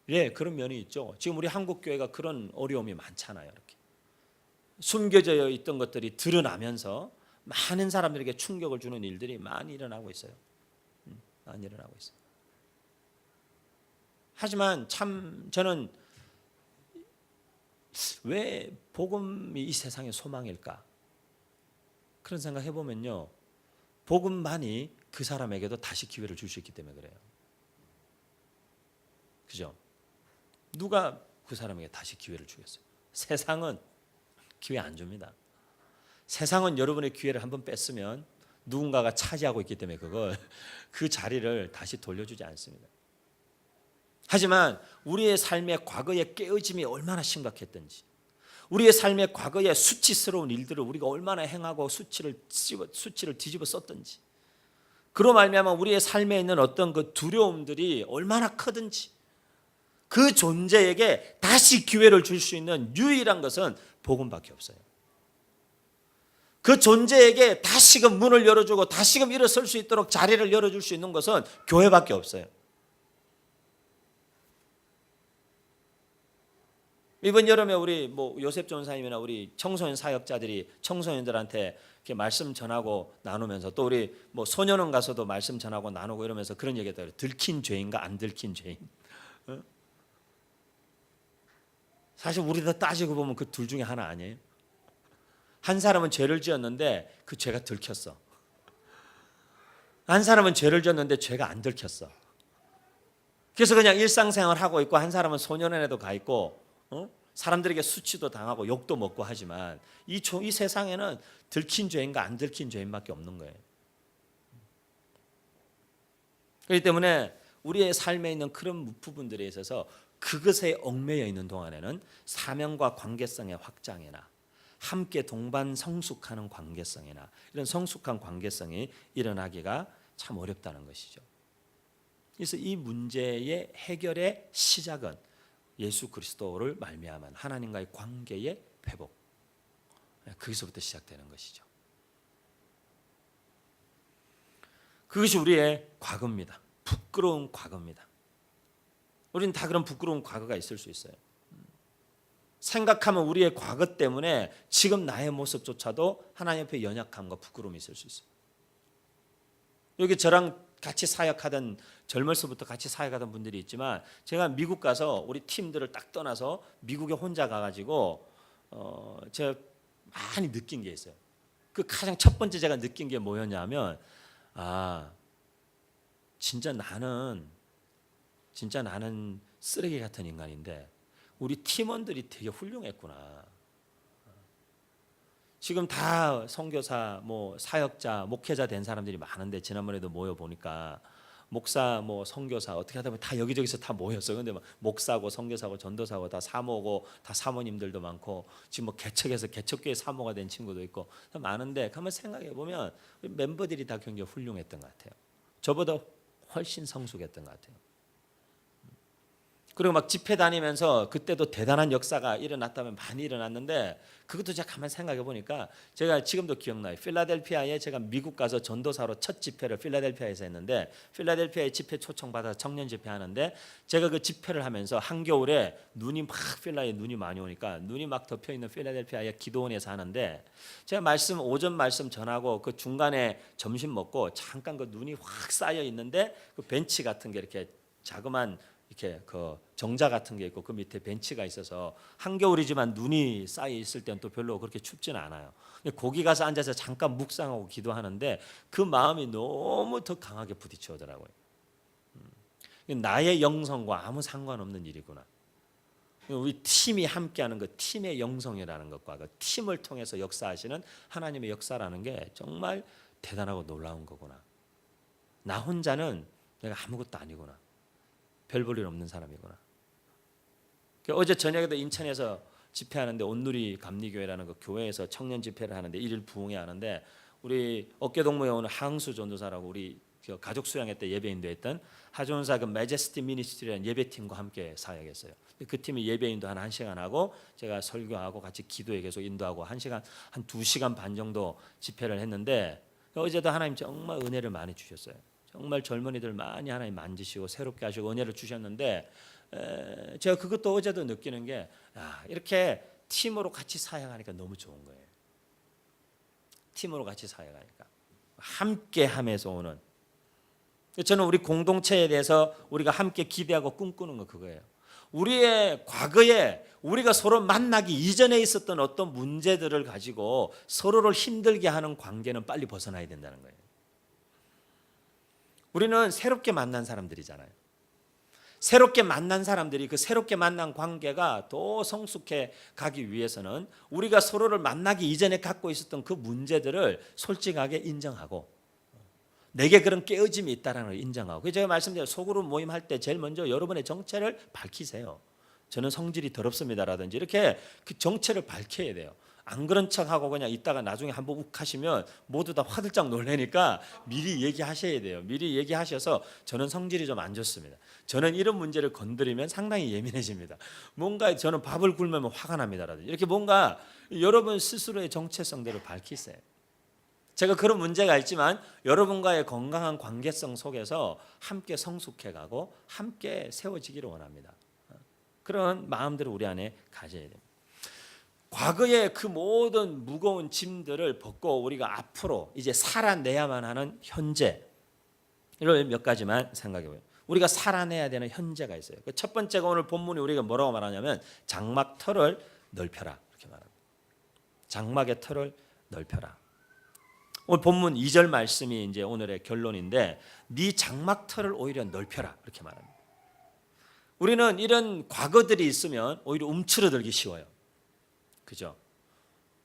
예, 그런 면이 있죠. 지금 우리 한국 교회가 그런 어려움이 많잖아요. 이렇게 숨겨져 있던 것들이 드러나면서 많은 사람들에게 충격을 주는 일들이 많이 일어나고 있어요. 많이 일어나고 있어요. 하지만 참 저는 왜 복음이 이 세상의 소망일까? 그런 생각 해보면요, 복음만이 그 사람에게도 다시 기회를 줄 수 있기 때문에 그래요. 그죠? 누가 그 사람에게 다시 기회를 주겠어요? 세상은 기회 안 줍니다. 세상은 여러분의 기회를 한번 뺐으면 누군가가 차지하고 있기 때문에 그 자리를 다시 돌려주지 않습니다. 하지만 우리의 삶의 과거의 깨어짐이 얼마나 심각했던지, 우리의 삶의 과거의 수치스러운 일들을 우리가 얼마나 행하고 수치를 뒤집어 썼던지, 그로 말미암아 우리의 삶에 있는 어떤 그 두려움들이 얼마나 크든지, 그 존재에게 다시 기회를 줄 수 있는 유일한 것은 복음밖에 없어요. 그 존재에게 다시금 문을 열어주고 다시금 일어설 수 있도록 자리를 열어줄 수 있는 것은 교회밖에 없어요. 이번 여름에 우리 요셉 전사님이나 우리 청소년 사역자들이 청소년들한테 이렇게 말씀 전하고 나누면서, 또 우리 소년원 가서도 말씀 전하고 나누고 이러면서 그런 얘기했다. 들킨 죄인과 안 들킨 죄인. 사실 우리도 따지고 보면 그 둘 중에 하나 아니에요? 한 사람은 죄를 지었는데 그 죄가 들켰어. 한 사람은 죄를 지었는데 죄가 안 들켰어. 그래서 그냥 일상생활을 하고 있고, 한 사람은 소년원에도 가 있고, 사람들에게 수치도 당하고 욕도 먹고 하지만 이 세상에는 들킨 죄인과 안 들킨 죄인밖에 없는 거예요. 그렇기 때문에 우리의 삶에 있는 그런 부분들에 있어서 그것에 얽매여 있는 동안에는 사명과 관계성의 확장이나 함께 동반 성숙하는 관계성이나 이런 성숙한 관계성이 일어나기가 참 어렵다는 것이죠. 그래서 이 문제의 해결의 시작은 예수 그리스도를 말미암은 하나님과의 관계의 회복, 거기서부터 시작되는 것이죠. 그것이 우리의 과거입니다. 부끄러운 과거입니다. 우리는 다 그런 부끄러운 과거가 있을 수 있어요. 생각하면 우리의 과거 때문에 지금 나의 모습조차도 하나님 앞에 연약함과 부끄러움이 있을 수 있어요. 여기 저랑 같이 사역하던, 젊을서부터 같이 사역하던 분들이 있지만, 제가 미국 가서 우리 팀들을 딱 떠나서 미국에 혼자 가가지고 제가 많이 느낀 게 있어요. 그 가장 첫 번째 제가 느낀 게 뭐였냐면, 진짜 나는 쓰레기 같은 인간인데 우리 팀원들이 되게 훌륭했구나. 지금 다 선교사, 사역자, 목회자 된 사람들이 많은데, 지난번에도 모여 보니까 목사, 선교사 어떻게 하다 보면 다 여기저기서 다 모였어. 근데 목사고 선교사고 전도사고 다 사모고 다 사모님들도 많고, 지금 개척에서 개척교회 사모가 된 친구도 있고 다 많은데, 가만 생각해 보면 멤버들이 다 굉장히 훌륭했던 것 같아요. 저보다 훨씬 성숙했던 것 같아요. 그리고 집회 다니면서 그때도 대단한 역사가 일어났다면 많이 일어났는데, 그것도 제가 가만히 생각해 보니까 제가 지금도 기억나요. 필라델피아에 제가 미국 가서 전도사로 첫 집회를 필라델피아에서 했는데, 필라델피아에 집회 초청받아서 청년 집회 하는데, 제가 그 집회를 하면서 한겨울에 필라에 눈이 많이 오니까 눈이 막 덮여 있는 필라델피아의 기도원에서 하는데, 제가 오전 말씀 전하고 그 중간에 점심 먹고 잠깐 그 눈이 확 쌓여 있는데, 그 벤치 같은 게 이렇게 자그만 이렇게 그 정자 같은 게 있고 그 밑에 벤치가 있어서 한겨울이지만 눈이 쌓여 있을 때는 또 별로 그렇게 춥지는 않아요. 거기 가서 앉아서 잠깐 묵상하고 기도하는데 그 마음이 너무 더 강하게 부딪혀오더라고요. 나의 영성과 아무 상관없는 일이구나. 우리 팀이 함께하는 그 팀의 영성이라는 것과 그 팀을 통해서 역사하시는 하나님의 역사라는 게 정말 대단하고 놀라운 거구나. 나 혼자는 내가 아무것도 아니구나. 별 볼 일 없는 사람이구나. 어제 저녁에도 인천에서 집회하는데, 온누리 감리교회라는 그 교회에서 청년 집회를 하는데, 일일 부흥회 하는데, 우리 어깨동무에 오는 하흥수 전도사라고 우리 가족 수양회 때 예배인도 했던 하존사 그 메제스티 미니스트리라는 예배팀과 함께 사역했어요. 그 팀이 예배인도 한 1시간 하고, 제가 설교하고 같이 기도에 계속 인도하고 한 2시간 반 정도 집회를 했는데, 어제도 하나님 정말 은혜를 많이 주셨어요. 정말 젊은이들 많이 하나님 만지시고 새롭게 하시고 은혜를 주셨는데, 제가 그것도 어제도 느끼는 게 이렇게 팀으로 같이 사역하니까 너무 좋은 거예요. 팀으로 같이 사역하니까 함께함에서 오는, 저는 우리 공동체에 대해서 우리가 함께 기대하고 꿈꾸는 거 그거예요. 우리의 과거에 우리가 서로 만나기 이전에 있었던 어떤 문제들을 가지고 서로를 힘들게 하는 관계는 빨리 벗어나야 된다는 거예요. 우리는 새롭게 만난 사람들이잖아요. 새롭게 만난 사람들이 그 새롭게 만난 관계가 더 성숙해 가기 위해서는 우리가 서로를 만나기 이전에 갖고 있었던 그 문제들을 솔직하게 인정하고, 내게 그런 깨어짐이 있다는 걸 인정하고, 제가 말씀드린 소그룹 모임할 때 제일 먼저 여러분의 정체를 밝히세요. 저는 성질이 더럽습니다라든지 이렇게 그 정체를 밝혀야 돼요. 안 그런 척하고 그냥 있다가 나중에 한번 욱 하시면 모두 다 화들짝 놀라니까 미리 얘기하셔야 돼요. 미리 얘기하셔서 저는 성질이 좀 안 좋습니다. 저는 이런 문제를 건드리면 상당히 예민해집니다. 뭔가 저는 밥을 굶으면 화가 납니다라든지 이렇게 뭔가 여러분 스스로의 정체성들을 밝히세요. 제가 그런 문제가 있지만 여러분과의 건강한 관계성 속에서 함께 성숙해가고 함께 세워지기를 원합니다. 그런 마음들을 우리 안에 가져야 됩니다. 과거의 그 모든 무거운 짐들을 벗고 우리가 앞으로 이제 살아내야만 하는 현재, 이걸 몇 가지만 생각해 보요. 우리가 살아내야 되는 현재가 있어요. 첫 번째가 오늘 본문이 우리가 뭐라고 말하냐면 장막 털을 넓혀라 이렇게 말합니다. 장막의 털을 넓혀라. 오늘 본문 2절 말씀이 이제 오늘의 결론인데, 네 장막 털을 오히려 넓혀라 이렇게 말합니다. 우리는 이런 과거들이 있으면 오히려 움츠러들기 쉬워요. 그죠?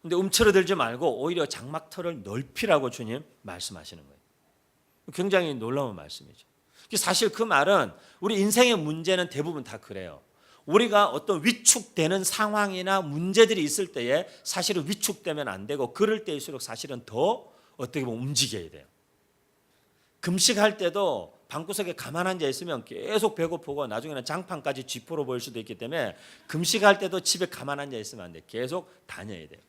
근데 움츠러들지 말고 오히려 장막 털을 넓히라고 주님 말씀하시는 거예요. 굉장히 놀라운 말씀이죠. 사실 그 말은 우리 인생의 문제는 대부분 다 그래요. 우리가 어떤 위축되는 상황이나 문제들이 있을 때에 사실은 위축되면 안 되고, 그럴 때일수록 사실은 더 어떻게 보면 움직여야 돼요. 금식할 때도 방구석에 가만 앉아 있으면 계속 배고프고 나중에는 장판까지 쥐포로 보일 수도 있기 때문에 금식할 때도 집에 가만 앉아 있으면 안 돼. 계속 다녀야 돼요.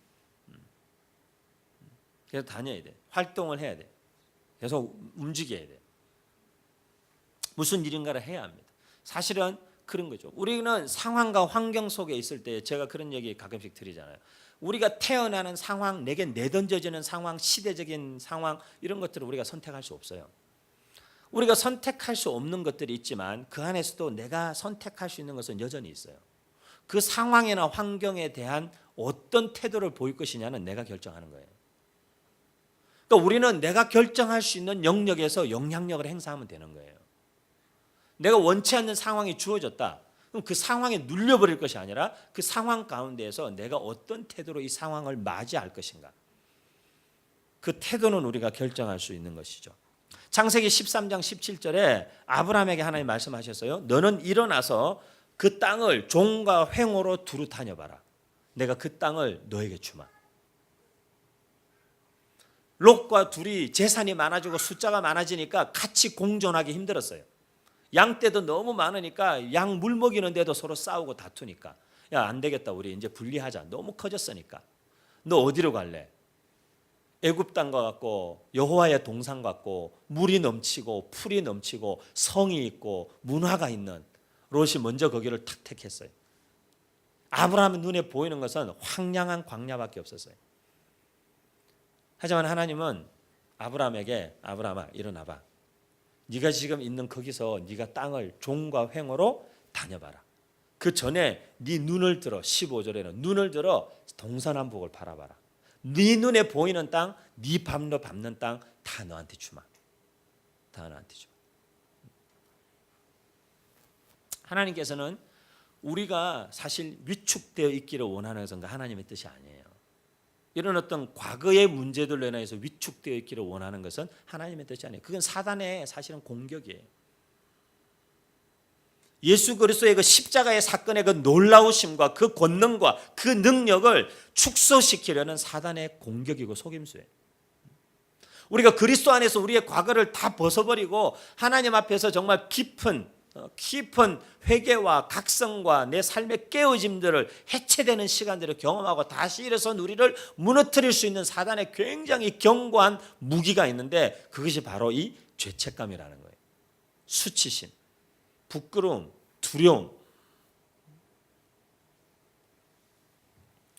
계속 다녀야 돼. 활동을 해야 돼. 계속 움직여야 돼. 무슨 일인가를 해야 합니다. 사실은 그런 거죠. 우리는 상황과 환경 속에 있을 때 제가 그런 얘기 가끔씩 드리잖아요. 우리가 태어나는 상황, 내게 내던져지는 상황, 시대적인 상황, 이런 것들을 우리가 선택할 수 없어요. 우리가 선택할 수 없는 것들이 있지만 그 안에서도 내가 선택할 수 있는 것은 여전히 있어요. 그 상황이나 환경에 대한 어떤 태도를 보일 것이냐는 내가 결정하는 거예요. 그러니까 우리는 내가 결정할 수 있는 영역에서 영향력을 행사하면 되는 거예요. 내가 원치 않는 상황이 주어졌다. 그럼 그 상황에 눌려버릴 것이 아니라 그 상황 가운데에서 내가 어떤 태도로 이 상황을 맞이할 것인가. 그 태도는 우리가 결정할 수 있는 것이죠. 창세기 13장 17절에 아브라함에게 하나님 말씀하셨어요. 너는 일어나서 그 땅을 종과 횡으로 두루 다녀봐라. 내가 그 땅을 너에게 주마. 롯과 둘이 재산이 많아지고 숫자가 많아지니까 같이 공존하기 힘들었어요. 양떼도 너무 많으니까 양 물 먹이는데도 서로 싸우고 다투니까, 야, 안 되겠다, 우리 이제 분리하자. 너무 커졌으니까. 너 어디로 갈래? 애굽 땅 같고 여호와의 동산 같고 물이 넘치고 풀이 넘치고 성이 있고 문화가 있는 롯이 먼저 거기를 탁 택했어요. 아브라함의 눈에 보이는 것은 황량한 광야밖에 없었어요. 하지만 하나님은 아브라함에게, 아브라함아 일어나봐. 네가 지금 있는 거기서 네가 땅을 종과 횡으로 다녀봐라. 그 전에 네 눈을 들어, 15절에는 눈을 들어 동서남북을 바라봐라. 네 눈에 보이는 땅, 네 밤로 밟는 땅 다 너한테 주마. 다 너한테 주마. 하나님께서는 우리가 사실 위축되어 있기를 원하는 것은 하나님의 뜻이 아니에요. 이런 어떤 과거의 문제들로 인해서 위축되어 있기를 원하는 것은 하나님의 뜻이 아니에요. 그건 사단의 사실은 공격이에요. 예수 그리스도의 그 십자가의 사건의 그 놀라우심과 그 권능과 그 능력을 축소시키려는 사단의 공격이고 속임수예요. 우리가 그리스도 안에서 우리의 과거를 다 벗어버리고 하나님 앞에서 정말 깊은 회개와 각성과 내 삶의 깨어짐들을 해체되는 시간들을 경험하고 다시 일어서 우리를 무너뜨릴 수 있는 사단의 굉장히 견고한 무기가 있는데, 그것이 바로 이 죄책감이라는 거예요. 수치심, 부끄러움, 두려움,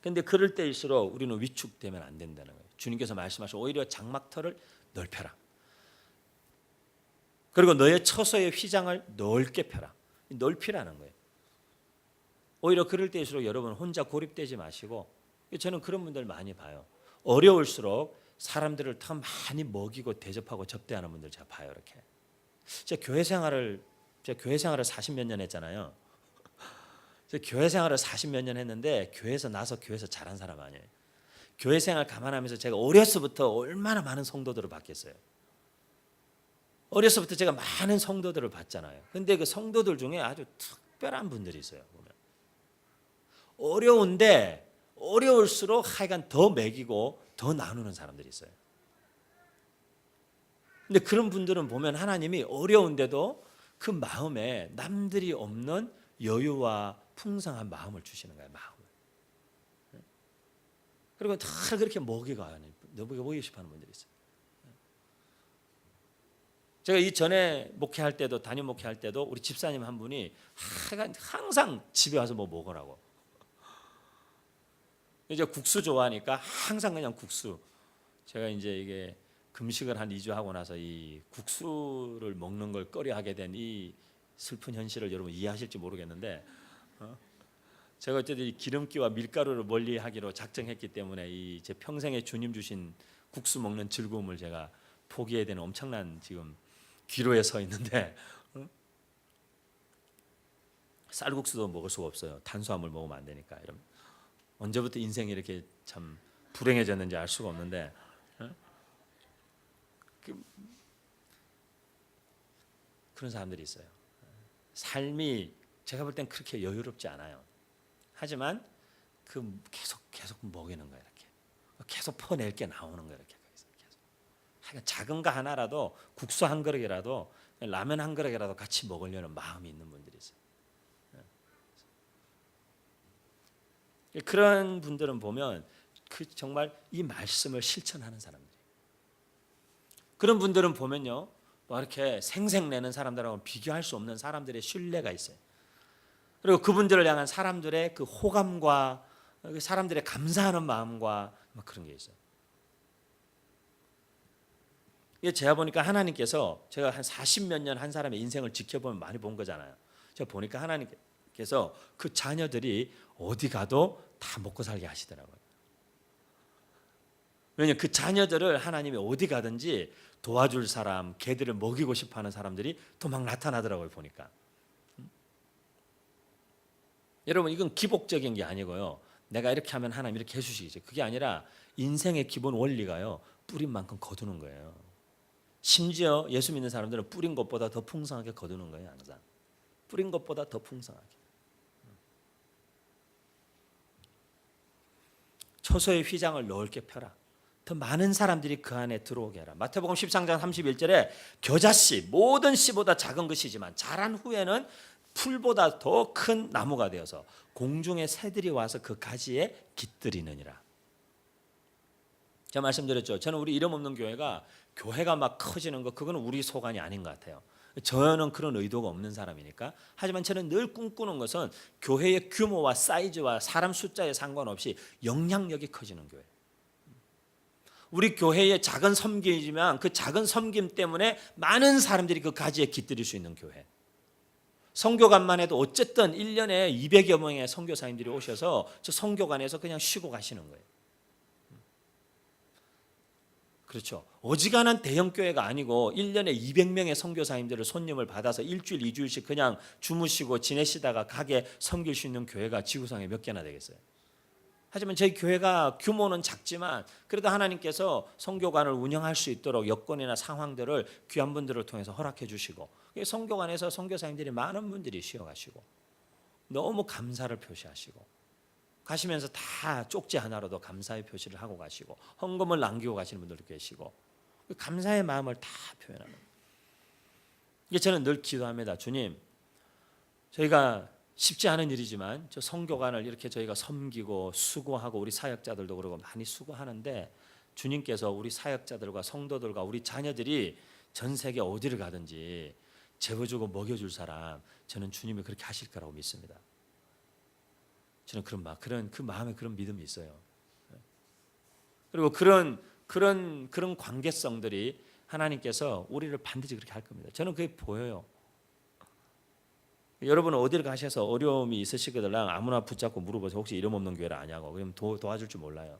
그런데 그럴 때일수록 우리는 위축되면 안 된다는 거예요. 주님께서 말씀하시고 오히려 장막터를 넓혀라. 그리고 너의 처소의 휘장을 넓게 펴라. 넓히라는 거예요. 오히려 그럴 때일수록 여러분 혼자 고립되지 마시고, 저는 그런 분들 많이 봐요. 어려울수록 사람들을 더 많이 먹이고 대접하고 접대하는 분들 제가 봐요. 이렇게. 제가 교회 생활을 40몇 년 했잖아요. 제가 교회 생활을 40몇 년 했는데 교회에서 교회에서 자란 사람 아니에요. 교회 생활 감안하면서 제가 어려서부터 얼마나 많은 성도들을 봤겠어요. 어려서부터 제가 많은 성도들을 봤잖아요. 근데 그 성도들 중에 아주 특별한 분들이 있어요. 보면. 어려운데 어려울수록 하여간 더 먹이고 더 나누는 사람들이 있어요. 근데 그런 분들은 보면 하나님이 어려운데도 그 마음에 남들이 없는 여유와 풍성한 마음을 주시는 거예요. 마음을. 그리고 다 그렇게 먹이고 싶어 하는 분들이 있어요. 제가 이전에 목회할 때도 담임 목회할 때도 우리 집사님 한 분이 항상 집에 와서 뭐 먹으라고. 이제 국수 좋아하니까 항상 그냥 국수. 제가 이제 이게 금식을 한 2주 하고 나서 이 국수를 먹는 걸 꺼려하게 된 이 슬픈 현실을 여러분 이해하실지 모르겠는데, 제가 어쨌든 이 기름기와 밀가루를 멀리하기로 작정했기 때문에 이 제 평생에 주님 주신 국수 먹는 즐거움을 제가 포기해야 되는 엄청난 지금 기로에 서 있는데, 쌀국수도 먹을 수가 없어요. 탄수화물 먹으면 안 되니까. 이러면 언제부터 인생이 이렇게 참 불행해졌는지 알 수가 없는데, 그런 사람들이 있어요. 삶이 제가 볼 땐 그렇게 여유롭지 않아요. 하지만 계속 먹이는 거예요. 이렇게 계속 퍼낼 게 나오는 거예요. 이렇게 계속. 작은 거 하나라도 국수 한 그릇이라도 라면 한 그릇이라도 같이 먹으려는 마음이 있는 분들이 있어요. 그런 분들은 보면 정말 이 말씀을 실천하는 사람들. 그런 분들은 보면요, 뭐 이렇게 생색내는 사람들하고 비교할 수 없는 사람들의 신뢰가 있어요. 그리고 그분들을 향한 사람들의 그 호감과 사람들의 감사하는 마음과 그런 게 있어요. 이게 제가 보니까 하나님께서 제가 한 40몇 년 한 사람의 인생을 지켜보면 많이 본 거잖아요. 제가 보니까 하나님께서 그 자녀들이 어디 가도 다 먹고 살게 하시더라고요. 왜냐하면 그 자녀들을 하나님이 어디 가든지 도와줄 사람, 걔들을 먹이고 싶어하는 사람들이 또 막 나타나더라고요. 보니까. 여러분, 이건 기복적인 게 아니고요. 내가 이렇게 하면 하나님 이렇게 해주시겠죠. 그게 아니라 인생의 기본 원리가요, 뿌린 만큼 거두는 거예요. 심지어 예수 믿는 사람들은 뿌린 것보다 더 풍성하게 거두는 거예요. 항상 뿌린 것보다 더 풍성하게. 처소의 휘장을 넓게 펴라. 더 많은 사람들이 그 안에 들어오게 하라. 마태복음 13장 31절에 겨자씨, 모든 씨보다 작은 것이지만 자란 후에는 풀보다 더 큰 나무가 되어서 공중의 새들이 와서 그 가지에 깃들이느니라. 제가 말씀드렸죠. 저는 우리 이름 없는 교회가 막 커지는 거, 그거는 우리 소관이 아닌 것 같아요. 저는 그런 의도가 없는 사람이니까. 하지만 저는 늘 꿈꾸는 것은 교회의 규모와 사이즈와 사람 숫자에 상관없이 영향력이 커지는 교회. 우리 교회의 작은 섬김이지만 그 작은 섬김 때문에 많은 사람들이 그 가지에 깃들일 수 있는 교회. 선교관만 해도 어쨌든 1년에 200여 명의 선교사님들이 오셔서 저 선교관에서 그냥 쉬고 가시는 거예요. 그렇죠. 어지간한 대형교회가 아니고 1년에 200명의 선교사님들을 손님을 받아서 일주일, 2주일씩 그냥 주무시고 지내시다가 가게 섬길 수 있는 교회가 지구상에 몇 개나 되겠어요. 하지만 저희 교회가 규모는 작지만 그래도 하나님께서 선교관을 운영할 수 있도록 여건이나 상황들을 귀한 분들을 통해서 허락해 주시고, 선교관에서 선교사님들이 많은 분들이 쉬어가시고 너무 감사를 표시하시고 가시면서 다 쪽지 하나로도 감사의 표시를 하고 가시고 헌금을 남기고 가시는 분들도 계시고 감사의 마음을 다 표현하는. 이게 저는 늘 기도합니다. 주님, 저희가 쉽지 않은 일이지만 저 선교관을 이렇게 저희가 섬기고 수고하고 우리 사역자들도 그러고 많이 수고하는데 주님께서 우리 사역자들과 성도들과 우리 자녀들이 전 세계 어디를 가든지 재워주고 먹여줄 사람, 저는 주님이 그렇게 하실 거라고 믿습니다. 저는 그런 그 마음에 그런 믿음이 있어요. 그리고 그런 관계성들이 하나님께서 우리를 반드시 그렇게 할 겁니다. 저는 그게 보여요. 여러분은 어디를 가셔서 어려움이 있으시거들랑 아무나 붙잡고 물어보세요. 혹시 이름 없는 교회를 아냐고. 그러면 도와줄 줄 몰라요.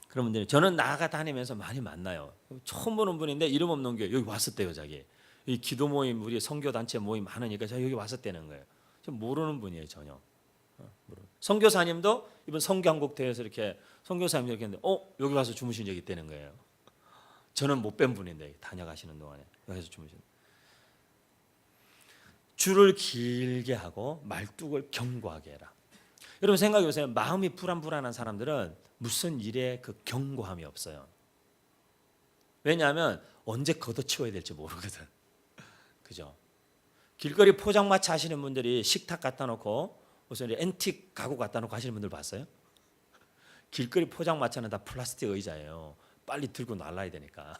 그런 분들이 저는 나가 다니면서 많이 만나요. 처음 보는 분인데 이름 없는 교회 여기 왔었대요. 자기 이 기도 모임 우리 선교 단체 모임 많으니까 저 여기 왔었다는 거예요. 저 모르는 분이에요 전혀. 선교사님도 이번 선교한국 대회에서 이렇게 선교사님 이렇게 했는데 여기 와서 주무신 적이 있다는 거예요. 저는 못 뵌 분인데 다녀가시는 동안에 여기서 주무신. 줄을 길게 하고 말뚝을 견고하게 해라. 여러분 생각해 보세요. 마음이 불안한 사람들은 무슨 일에 그 견고함이 없어요. 왜냐하면 언제 걷어치워야 될지 모르거든. 그죠? 길거리 포장마차 하시는 분들이 식탁 갖다 놓고 무슨 앤틱 가구 갖다 놓고 하시는 분들 봤어요? 길거리 포장마차는 다 플라스틱 의자예요. 빨리 들고 날라야 되니까.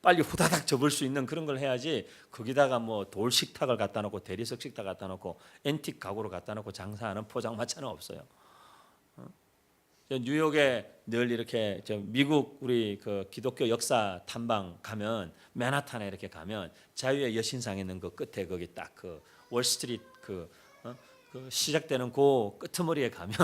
빨리 후다닥 접을 수 있는 그런 걸 해야지 거기다가 뭐 돌 식탁을 갖다 놓고 대리석 식탁 갖다 놓고 앤틱 가구를 갖다 놓고 장사하는 포장마차는 없어요. 뉴욕에 늘 이렇게 미국 우리 그 기독교 역사 탐방 가면 맨하탄에 이렇게 가면 자유의 여신상 있는 그 끝에 거기 딱 그 월스트리트 그 시작되는 그 끄트머리에 가면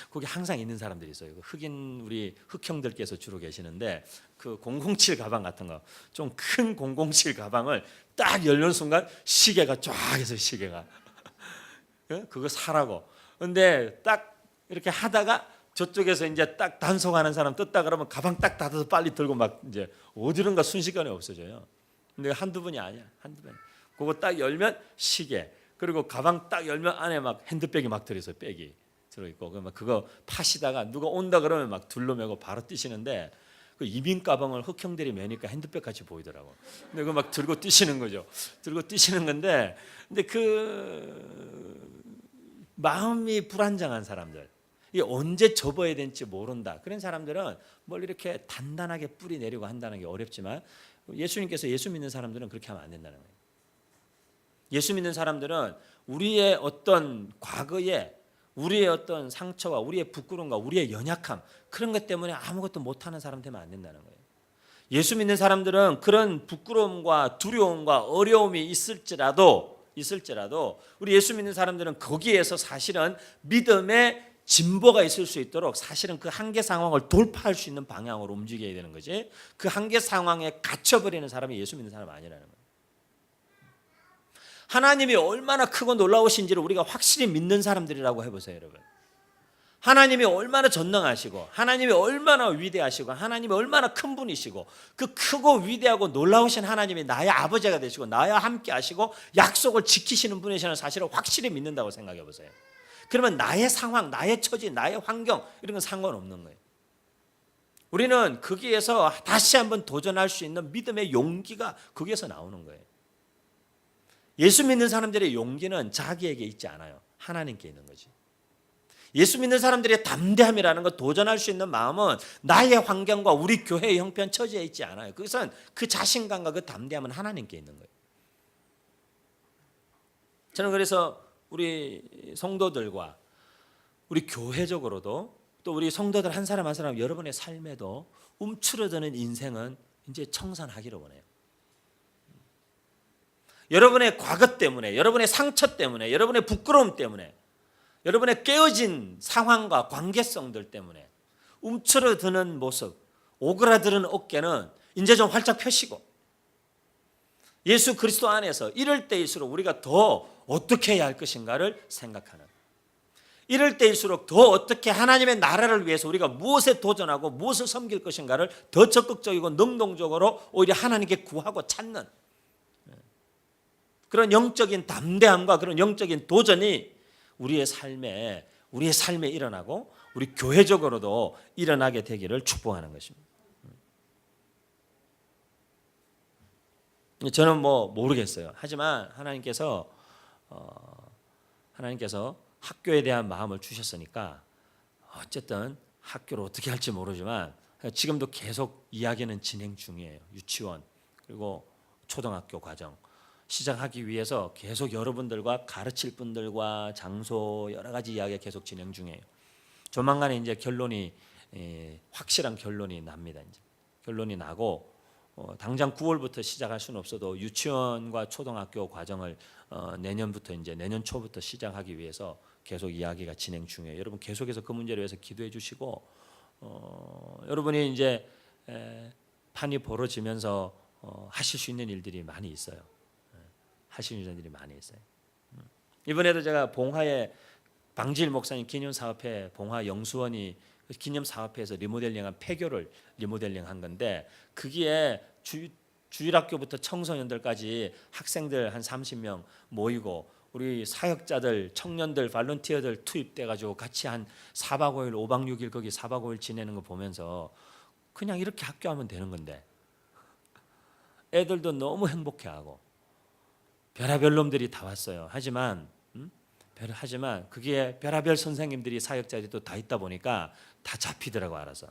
거기 항상 있는 사람들이 있어요. 흑인 우리 흑형들께서 주로 계시는데 그 007 가방 같은 거 좀 큰 007 가방을 딱 열는 순간 시계가 쫙 해서 시계가 그거 사라고. 근데 딱 이렇게 하다가 저쪽에서 이제 딱 단속하는 사람 떴다 그러면 가방 딱 닫아서 빨리 들고 막 이제 어디론가 순식간에 없어져요. 근데 한두 분이 아니야. 한두 분. 그거 딱 열면 시계. 그리고 가방 딱 열면 안에 막 핸드백이 막 들어있어요. 백이 들어있고 그거 파시다가 누가 온다 그러면 막 둘러매고 바로 뛰시는데 그 이민 가방을 흑형들이 매니까 핸드백 같이 보이더라고. 근데 그거 막 들고 뛰시는 거죠. 들고 뛰시는 건데 근데 그 마음이 불안정한 사람들 이게 언제 접어야 될지 모른다. 그런 사람들은 뭘 이렇게 단단하게 뿌리 내리고 한다는 게 어렵지만 예수님께서 예수 믿는 사람들은 그렇게 하면 안 된다는 거예요. 예수 믿는 사람들은 우리의 어떤 과거에 우리의 어떤 상처와 우리의 부끄러움과 우리의 연약함 그런 것 때문에 아무것도 못하는 사람 되면 안 된다는 거예요. 예수 믿는 사람들은 그런 부끄러움과 두려움과 어려움이 있을지라도 우리 예수 믿는 사람들은 거기에서 사실은 믿음의 진보가 있을 수 있도록 사실은 그 한계 상황을 돌파할 수 있는 방향으로 움직여야 되는 거지. 그 한계 상황에 갇혀버리는 사람이 예수 믿는 사람 아니라는 거예요. 하나님이 얼마나 크고 놀라우신지를 우리가 확실히 믿는 사람들이라고 해보세요, 여러분. 하나님이 얼마나 전능하시고 하나님이 얼마나 위대하시고 하나님이 얼마나 큰 분이시고 그 크고 위대하고 놀라우신 하나님이 나의 아버지가 되시고 나와 함께 하시고 약속을 지키시는 분이시라는 사실을 확실히 믿는다고 생각해 보세요. 그러면 나의 상황, 나의 처지, 나의 환경 이런 건 상관없는 거예요. 우리는 거기에서 다시 한번 도전할 수 있는 믿음의 용기가 거기에서 나오는 거예요. 예수 믿는 사람들의 용기는 자기에게 있지 않아요. 하나님께 있는 거지. 예수 믿는 사람들의 담대함이라는 것, 도전할 수 있는 마음은 나의 환경과 우리 교회의 형편 처지에 있지 않아요. 그것은 그 자신감과 그 담대함은 하나님께 있는 거예요. 저는 그래서 우리 성도들과 우리 교회적으로도 또 우리 성도들 한 사람 한 사람 여러분의 삶에도 움츠러드는 인생은 이제 청산하기를 원해요. 여러분의 과거 때문에, 여러분의 상처 때문에, 여러분의 부끄러움 때문에, 여러분의 깨어진 상황과 관계성들 때문에 움츠러드는 모습, 오그라드는 어깨는 이제 좀 활짝 펴시고 예수 그리스도 안에서 이럴 때일수록 우리가 더 어떻게 해야 할 것인가를 생각하는, 이럴 때일수록 더 어떻게 하나님의 나라를 위해서 우리가 무엇에 도전하고 무엇을 섬길 것인가를 더 적극적이고 능동적으로 오히려 하나님께 구하고 찾는 그런 영적인 담대함과 그런 영적인 도전이 우리의 삶에 일어나고 우리 교회적으로도 일어나게 되기를 축복하는 것입니다. 저는 모르겠어요. 하지만 하나님께서 학교에 대한 마음을 주셨으니까 어쨌든 학교를 어떻게 할지 모르지만 지금도 계속 이야기는 진행 중이에요. 유치원 그리고 초등학교 과정. 시작하기 위해서 계속 여러분들과 가르칠 분들과 장소 여러 가지 이야기가 계속 진행 중이에요. 조만간에 이제 결론이 확실한 결론이 납니다. 이제 결론이 나고 당장 9월부터 시작할 수는 없어도 유치원과 초등학교 과정을 내년부터 이제 내년 초부터 시작하기 위해서 계속 이야기가 진행 중이에요. 여러분 계속해서 그 문제를 위해서 기도해 주시고 여러분이 이제 판이 벌어지면서 하실 수 있는 일들이 많이 있어요. 하실 수 있는 일들이 많이 있어요. 이번에도 제가 봉화에 방지일 목사님 기념사업회 봉화 영수원이 기념사업회에서 리모델링한 폐교를 리모델링한 건데 거기에 주일학교부터 청소년들까지 학생들 한 30명 모이고 우리 사역자들, 청년들, 발런티어들 투입돼 가지고 같이 한 4박 5일, 5박 6일 거기 4박 5일 지내는 거 보면서 그냥 이렇게 학교하면 되는 건데 애들도 너무 행복해하고 별의별 놈들이 다 왔어요. 하지만 그게 별의별 선생님들이 사역자들이 또 다 있다 보니까 다 잡히더라고 알아서.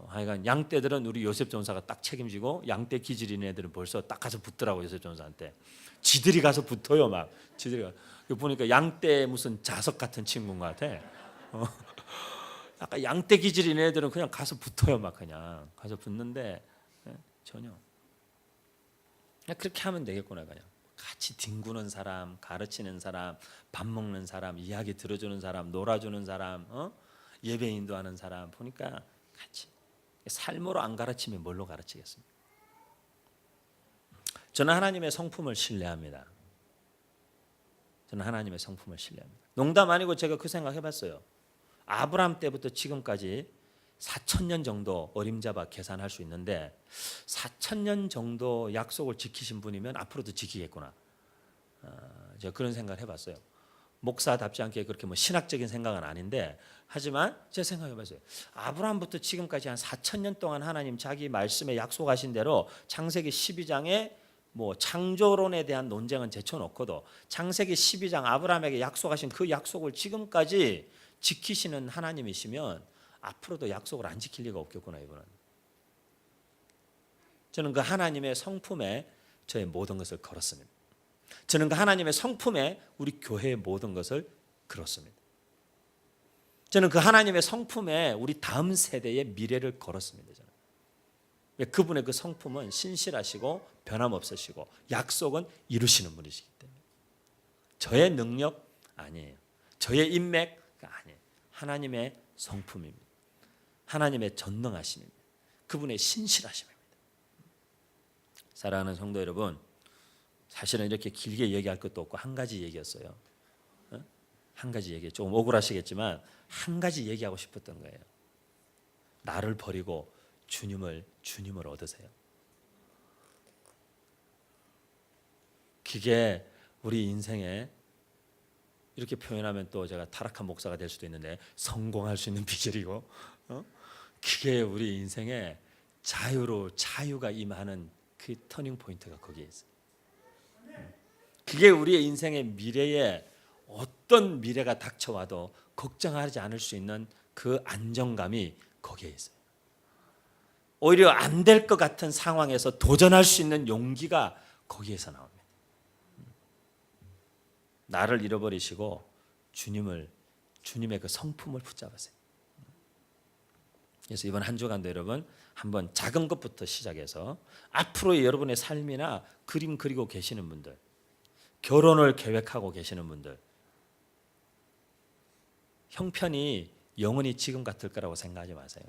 하여간 양떼들은 우리 요셉 전사가 딱 책임지고 양떼 기질인 애들은 벌써 딱 가서 붙더라고 요셉 전사한테. 지들이 가서 붙어요 막. 지들이 보니까 양떼 무슨 자석 같은 친구인 것 같아. 약간 양떼 기질인 애들은 그냥 가서 붙어요 막 그냥 가서 붙는데 전혀. 그냥 그렇게 하면 되겠구나 그냥. 같이 뒹구는 사람, 가르치는 사람, 밥 먹는 사람, 이야기 들어주는 사람, 놀아주는 사람, 예배 인도하는 사람 보니까 같이 삶으로 안 가르치면 뭘로 가르치겠습니까? 저는 하나님의 성품을 신뢰합니다. 저는 하나님의 성품을 신뢰합니다. 농담 아니고 제가 그 생각 해봤어요. 아브라함 때부터 지금까지 4,000년 정도 어림잡아 계산할 수 있는데 4,000년 정도 약속을 지키신 분이면 앞으로도 지키겠구나. 제가 그런 생각을 해봤어요. 목사답지 않게 그렇게 뭐 신학적인 생각은 아닌데 하지만 제가 생각해봤어요. 아브라함부터 지금까지 한 4,000년 동안 하나님 자기 말씀에 약속하신 대로 창세기 12장에 뭐 창조론에 대한 논쟁은 제쳐놓고도 창세기 12장 아브라함에게 약속하신 그 약속을 지금까지 지키시는 하나님이시면 앞으로도 약속을 안 지킬 리가 없겠구나 이분은. 저는 그 하나님의 성품에 저의 모든 것을 걸었습니다. 저는 그 하나님의 성품에 우리 교회의 모든 것을 걸었습니다. 저는 그 하나님의 성품에 우리 다음 세대의 미래를 걸었습니다. 저는. 그분의 그 성품은 신실하시고 변함없으시고 약속은 이루시는 분이시기 때문에 저의 능력 아니에요. 저의 인맥 아니에요. 하나님의 성품입니다. 하나님의 전능하심입니다. 그분의 신실하심입니다. 사랑하는 성도 여러분, 사실은 이렇게 길게 얘기할 것도 없고 한 가지 얘기였어요. 한 가지 얘기, 조금 억울하시겠지만 한 가지 얘기하고 싶었던 거예요. 나를 버리고 주님을 얻으세요. 그게 우리 인생에 이렇게 표현하면 또 제가 타락한 목사가 될 수도 있는데 성공할 수 있는 비결이고 그게 우리 인생에 자유가 임하는 그 터닝 포인트가 거기에 있어요. 그게 우리의 인생의 미래에 어떤 미래가 닥쳐와도 걱정하지 않을 수 있는 그 안정감이 거기에 있어요. 오히려 안 될 것 같은 상황에서 도전할 수 있는 용기가 거기에서 나옵니다. 나를 잃어버리시고 주님의 그 성품을 붙잡으세요. 그래서 이번 한 주간도 여러분 한번 작은 것부터 시작해서 앞으로의 여러분의 삶이나 그림 그리고 계시는 분들, 결혼을 계획하고 계시는 분들, 형편이 영원히 지금 같을 거라고 생각하지 마세요.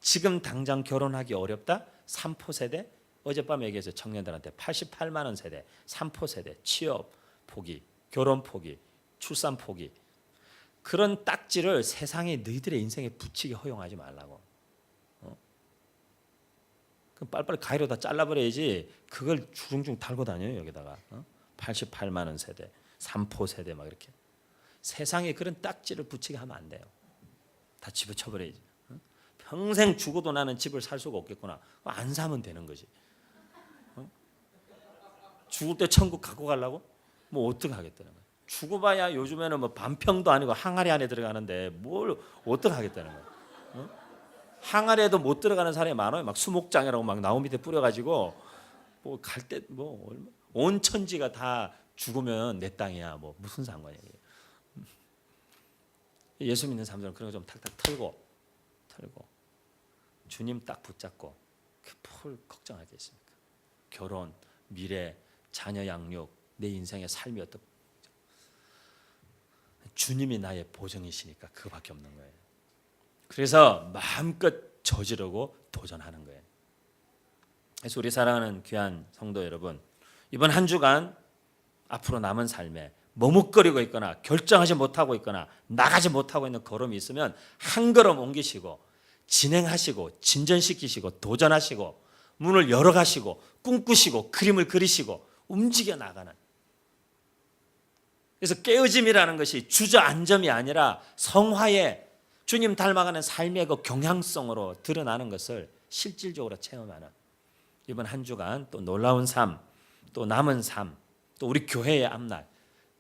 지금 당장 결혼하기 어렵다? 3포 세대? 어젯밤에 얘기해서 청년들한테 88만 원 세대, 3포 세대, 취업 포기, 결혼 포기, 출산 포기, 그런 딱지를 세상에 너희들의 인생에 붙이게 허용하지 말라고. 그럼 빨리빨리 가위로 다 잘라버려야지 그걸 주렁주렁 달고 다녀요 여기다가. 88만 원 세대, 3포 세대 막 이렇게. 세상에 그런 딱지를 붙이게 하면 안 돼요. 다 집어쳐버려야지. 평생 죽어도 나는 집을 살 수가 없겠구나. 안 사면 되는 거지. 죽을 때 천국 갖고 가려고? 뭐 어떻게 하겠다는 거야. 죽어봐야 요즘에는 뭐 반평도 아니고 항아리 안에 들어가는데 뭘 어떻게 하겠다는 거야. 항아리에도 못 들어가는 사람이 많아요. 막 수목장이라고 막 나무 밑에 뿌려가지고 뭐 갈 때 뭐 온 천지가 다 죽으면 내 땅이야. 뭐 무슨 상관이야. 예수 믿는 사람들은 그런 거 좀 탁탁 털고 주님 딱 붙잡고 뭘 걱정할 게 있습니까? 결혼, 미래, 자녀 양육, 내 인생의 삶이 어떻게 주님이 나의 보증이시니까 그거밖에 없는 거예요. 그래서 마음껏 저지르고 도전하는 거예요. 그래서 우리 사랑하는 귀한 성도 여러분, 이번 한 주간 앞으로 남은 삶에 머뭇거리고 있거나 결정하지 못하고 있거나 나가지 못하고 있는 걸음이 있으면 한 걸음 옮기시고 진행하시고 진전시키시고 도전하시고 문을 열어가시고 꿈꾸시고 그림을 그리시고 움직여 나가는, 그래서 깨어짐이라는 것이 주저앉음이 아니라 성화의 주님 닮아가는 삶의 그 경향성으로 드러나는 것을 실질적으로 체험하는 이번 한 주간 또 놀라운 삶, 또 남은 삶, 또 우리 교회의 앞날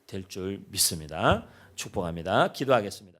될 줄 믿습니다. 축복합니다. 기도하겠습니다.